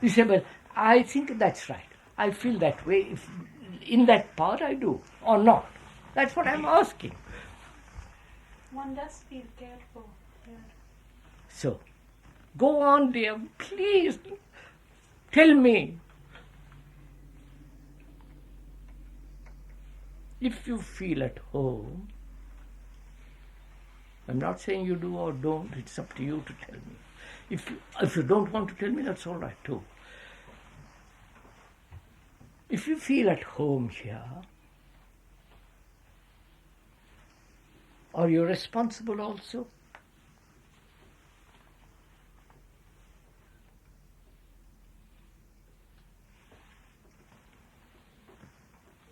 You say, well, I think that's right. I feel that way. If in that part I do, or not. That's what I'm asking. One does feel cared for. Yeah. So, go on, dear. Please, tell me. If you feel at home, I'm not saying you do or don't. It's up to you to tell me. If you don't want to tell me, that's all right too. If you feel at home here, are you responsible also?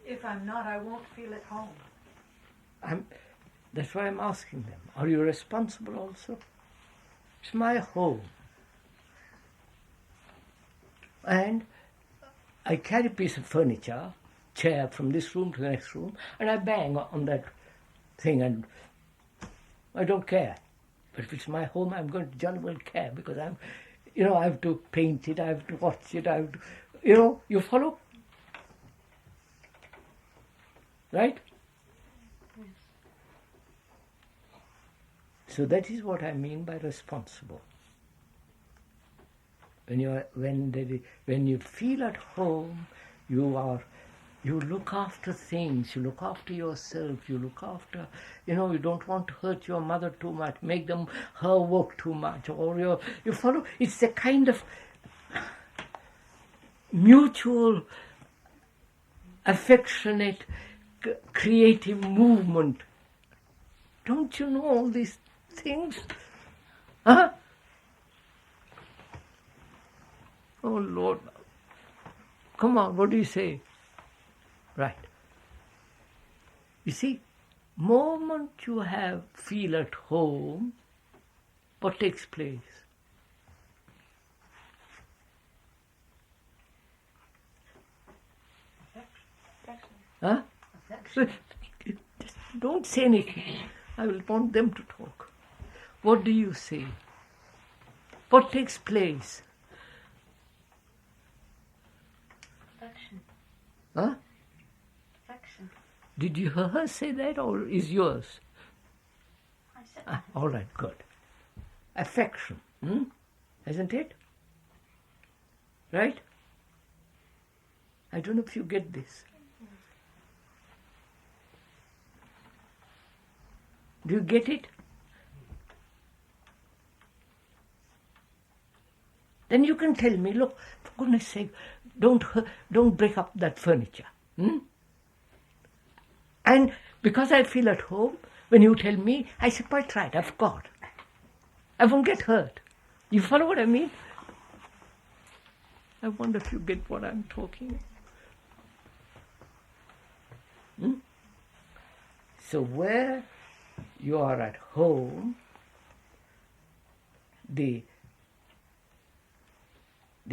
If I'm not, I won't feel at home. That's why I'm asking them. Are you responsible also? It's my home. And I carry a piece of furniture, chair from this room to the next room, and I bang on that thing, and I don't care. But if it's my home, I'm going to jolly well care, because I have to paint it, I have to watch it, I have to, you follow? Right? Yes. So that is what I mean by responsible. When you feel at home, you look after things, you look after yourself, you look after, you don't want to hurt your mother too much, make her work too much, or you follow. It's a kind of mutual, affectionate, creative movement Don't you know all these things? Huh? Oh Lord. Come on, what do you say? Right. You see, moment you feel at home, what takes place? Huh? Just don't say anything. I will want them to talk. What do you say? What takes place? Affection. Huh? Affection. Did you hear her say that, or is yours? I said All right, good. Affection, isn't it? Right? I don't know if you get this. Do you get it? Then you can tell me, look, for goodness sake, don't break up that furniture. And because I feel at home, when you tell me, I say, quite right, I've got. I won't get hurt. You follow what I mean? I wonder if you get what I'm talking. So where you are at home, the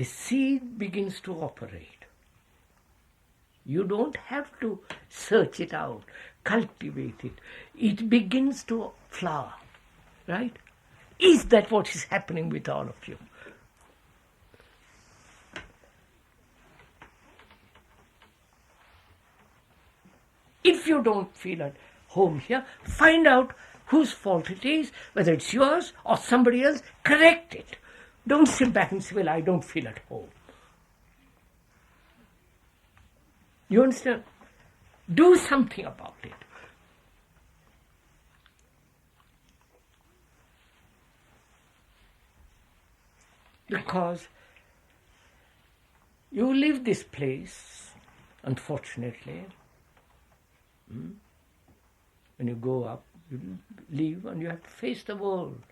seed begins to operate. You don't have to search it out, cultivate it. It begins to flower, right? Is that what is happening with all of you? If you don't feel at home here, find out whose fault it is, whether it's yours or somebody else, correct it. Don't sit back and say, well, I don't feel at home. You understand? Do something about it. Because you leave this place, unfortunately. When you go up, you leave and you have to face the world.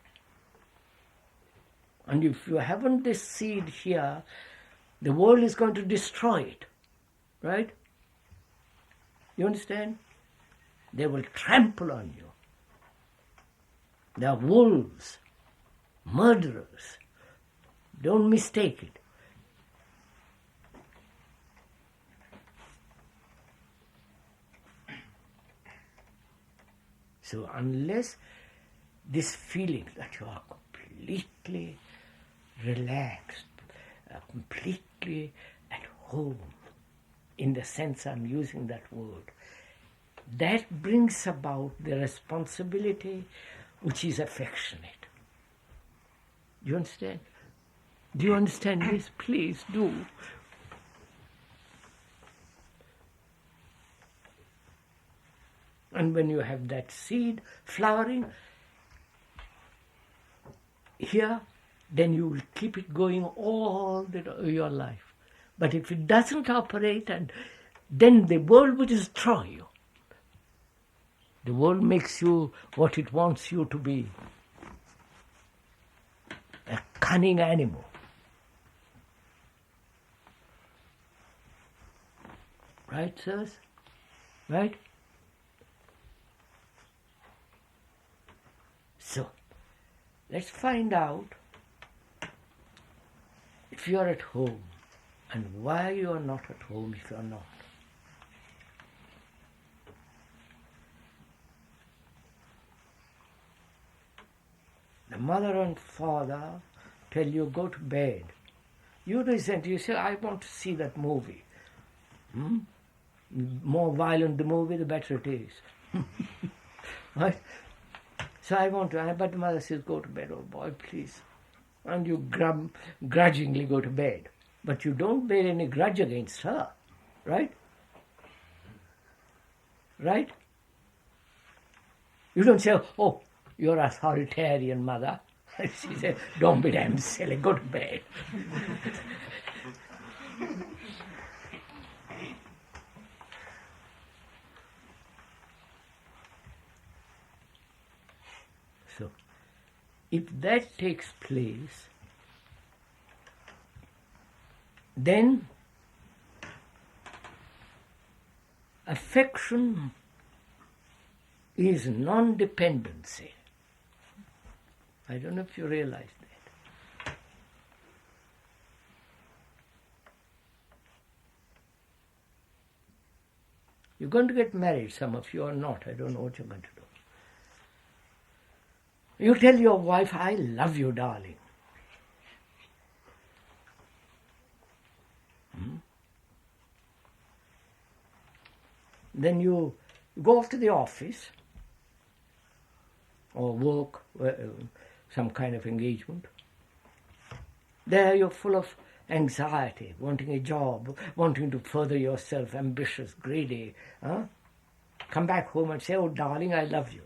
And if you haven't this seed here, the world is going to destroy it. Right? You understand? They will trample on you. They are wolves, murderers. Don't mistake it. So unless this feeling that you are completely relaxed, completely at home, in the sense I'm using that word, that brings about the responsibility which is affectionate. Do you understand? Do you understand this? Please do. And when you have that seed flowering here, then you will keep it going all your life. But if it doesn't operate, and then the world will destroy you. The world makes you what it wants you to be. A cunning animal. Right, sirs? Right? So, let's find out if you are at home and why you are not at home if you are not. The mother and father tell you go to bed. You resent, you say, I want to see that movie. More violent the movie, the better it is. Right? So I want to, but the mother says, go to bed, oh boy, please. And you grudgingly go to bed. But you don't bear any grudge against her. Right? Right? You don't say, oh, you're an authoritarian mother. She said, don't be damn silly, go to bed. if that takes place, then affection is non-dependency. I don't know if you realize that. You're going to get married, some of you are not. I don't know what you're going to do. You tell your wife, I love you, darling. Then you go off to the office or work, some kind of engagement. There you're full of anxiety, wanting a job, wanting to further yourself, ambitious, greedy. Come back home and say, oh, darling, I love you.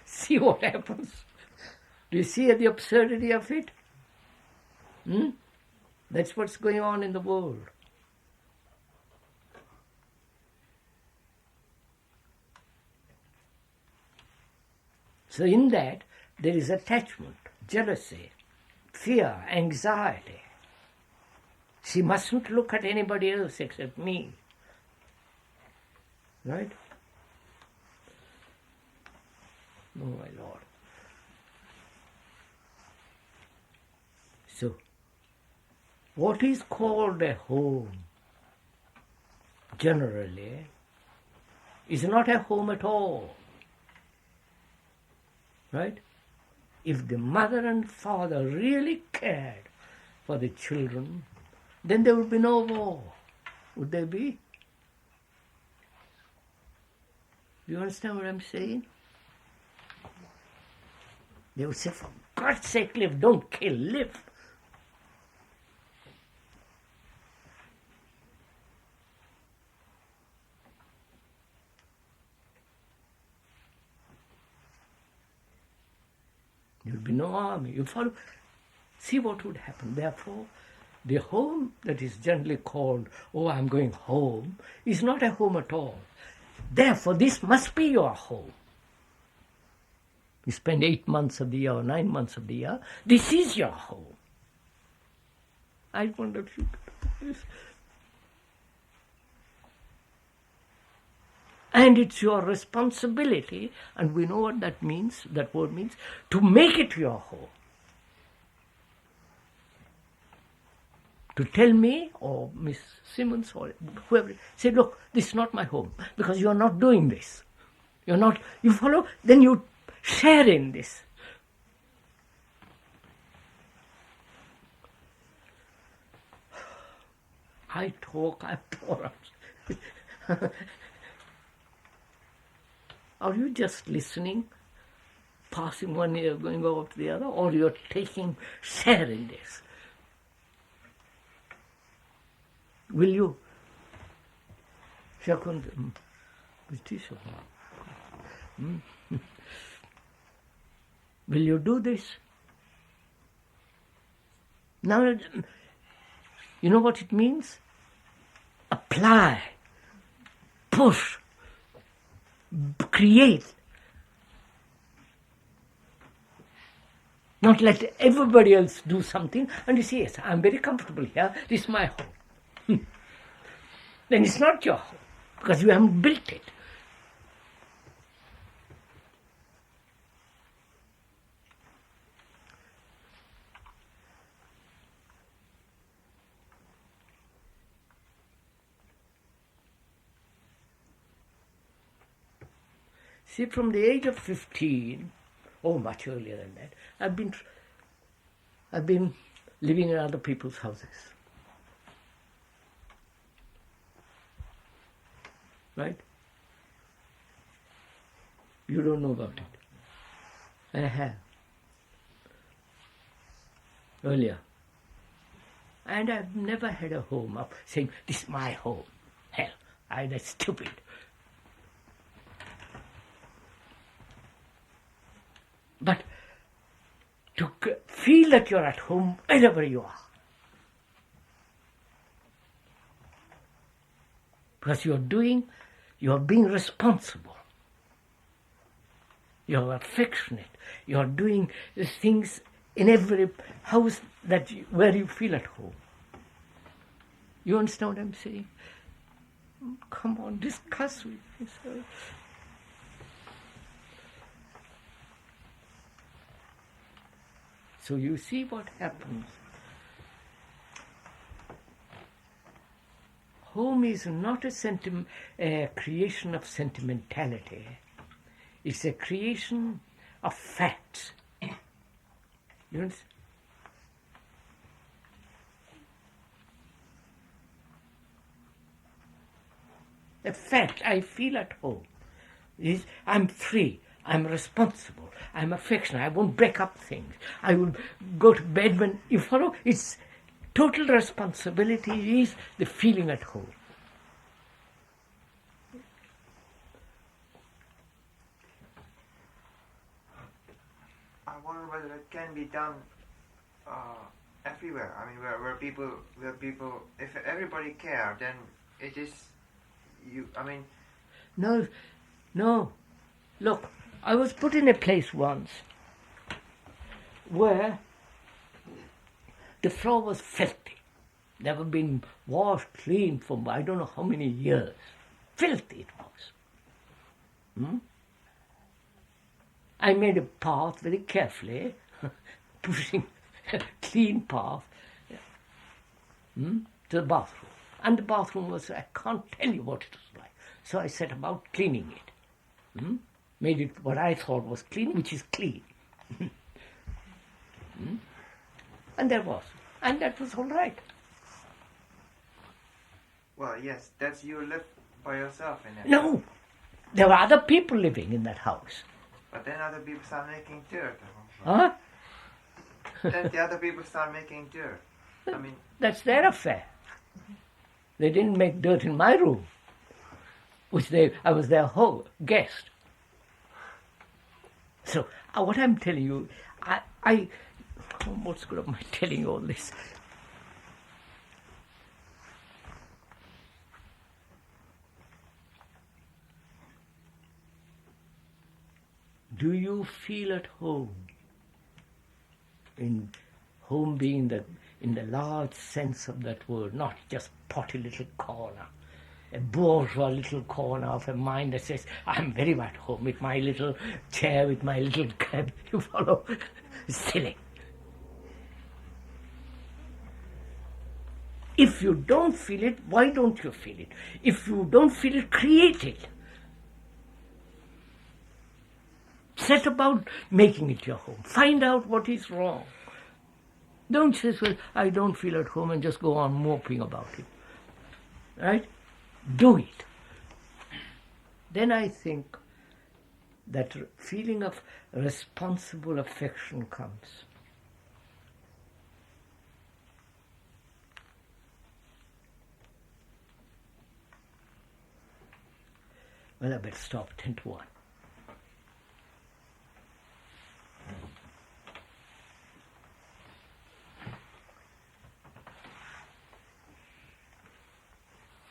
See what happens. Do you see the absurdity of it? That's what's going on in the world. So in that, there is attachment, jealousy, fear, anxiety. She mustn't look at anybody else except me. Right? Oh, my Lord. So, what is called a home, generally, is not a home at all. Right? If the mother and father really cared for the children, then there would be no war. Would there be? Do you understand what I'm saying? They would say, for God's sake, live, don't kill, live. There will be no army. You follow? See what would happen. Therefore, the home that is generally called, oh, I'm going home, is not a home at all. Therefore, this must be your home. You spend 8 months of the year or 9 months of the year. This is your home. I wonder if you could do this. And it's your responsibility, and we know what that means, that word means, to make it your home. To tell me, or Miss Simmons, or whoever, say, look, this is not my home, because you're not doing this. You're not, you follow? Then you share in this. I talk, I pour out. Are you just listening, passing one ear, going over to the other, or you're taking share in this? Will you? Will you do this? Now, you know what it means? Apply, push, create. Not let everybody else do something and you say, yes, I'm very comfortable here, this is my home. Then it's not your home because you haven't built it. See, from the age of 15, or much earlier than that, I've been living in other people's houses. Right? You don't know about it. I have. Earlier. And I've never had a home up saying, this is my home. Hell, that's stupid. But to feel that you're at home wherever you are. Because you're being responsible. you're affectionate, you're doing things in every house where you feel at home. You understand what I'm saying? Come on, discuss with yourself. So you see what happens. Home is not a creation of sentimentality. It's a creation of facts. You understand? The fact I feel at home is I'm free, I'm responsible, I'm affectionate, I won't break up things. I will go to bed when you follow. It's total responsibility is the feeling at home. I wonder whether it can be done everywhere. I mean, where people, if everybody care, then it is. No. Look, I was put in a place once where the floor was filthy. Never been washed clean for I don't know how many years. Filthy it was. I made a path very carefully, pushing a clean path to the bathroom. And the bathroom was, I can't tell you what it was like. So I set about cleaning it. Made it what I thought was clean, which is clean. And there was. And that was all right. Well, yes, that's you live by yourself in it. No! There were other people living in that house. But then other people start making dirt. Huh? Then the other people start making dirt. I mean... That's their affair. They didn't make dirt in my room, I was their whole guest. So, what I'm telling you, what's good of my telling you all this? Do you feel at home? In home being in the large sense of that word, not just potty little corner, a bourgeois little corner of a mind that says, I'm very much at home with my little chair, with my little cab. You follow? Silly. If you don't feel it, why don't you feel it? If you don't feel it, create it. Set about making it your home. Find out what is wrong. Don't say, well, I don't feel at home and just go on moping about it. Right? Do it. Then I think that feeling of responsible affection comes. Well, I better stop 10 to 1.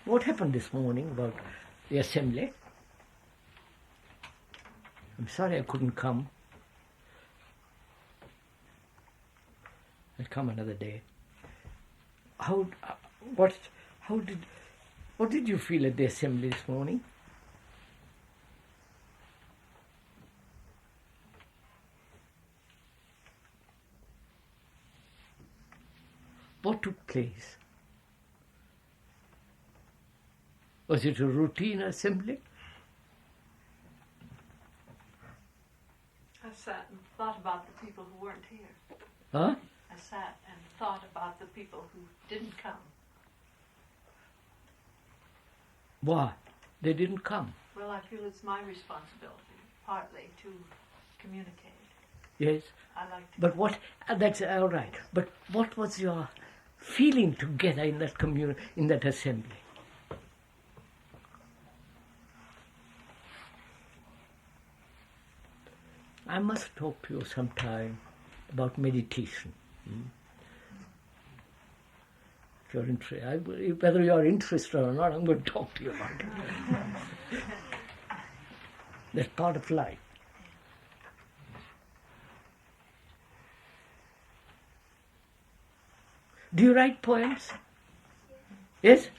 What happened this morning about the assembly? I'm sorry I couldn't come. I'll come another day. What did you feel at the assembly this morning? What took place? Was it a routine assembly? I sat and thought about the people who weren't here. Huh? I sat and thought about the people who didn't come. Why? They didn't come. Well, I feel it's my responsibility, partly, to communicate. Yes. I like to. But what? That's all right. But what was your feeling together in that in that assembly? I must talk to you sometime about meditation. If you're interested, whether you're interested or not, I'm going to talk to you about it. That's part of life. Do you write poems? Yes?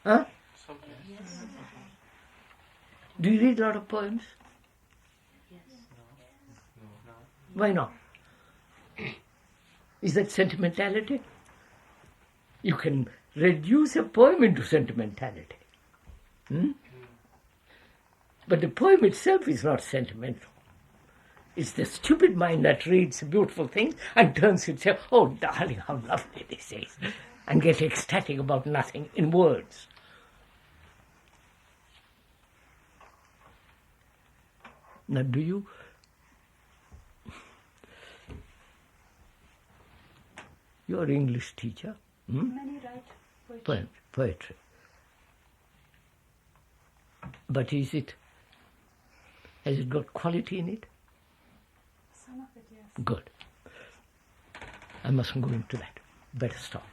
Huh? Do you read a lot of poems? Why not? Is that sentimentality? You can reduce a poem into sentimentality. But the poem itself is not sentimental. It's the stupid mind that reads a beautiful thing and turns to say, oh, darling, how lovely this is, and get ecstatic about nothing in words. Now, do you... You're an English teacher. Many write Poetry. But has it got quality in it? Some of it, yes. Good. I mustn't go into that. Better stop.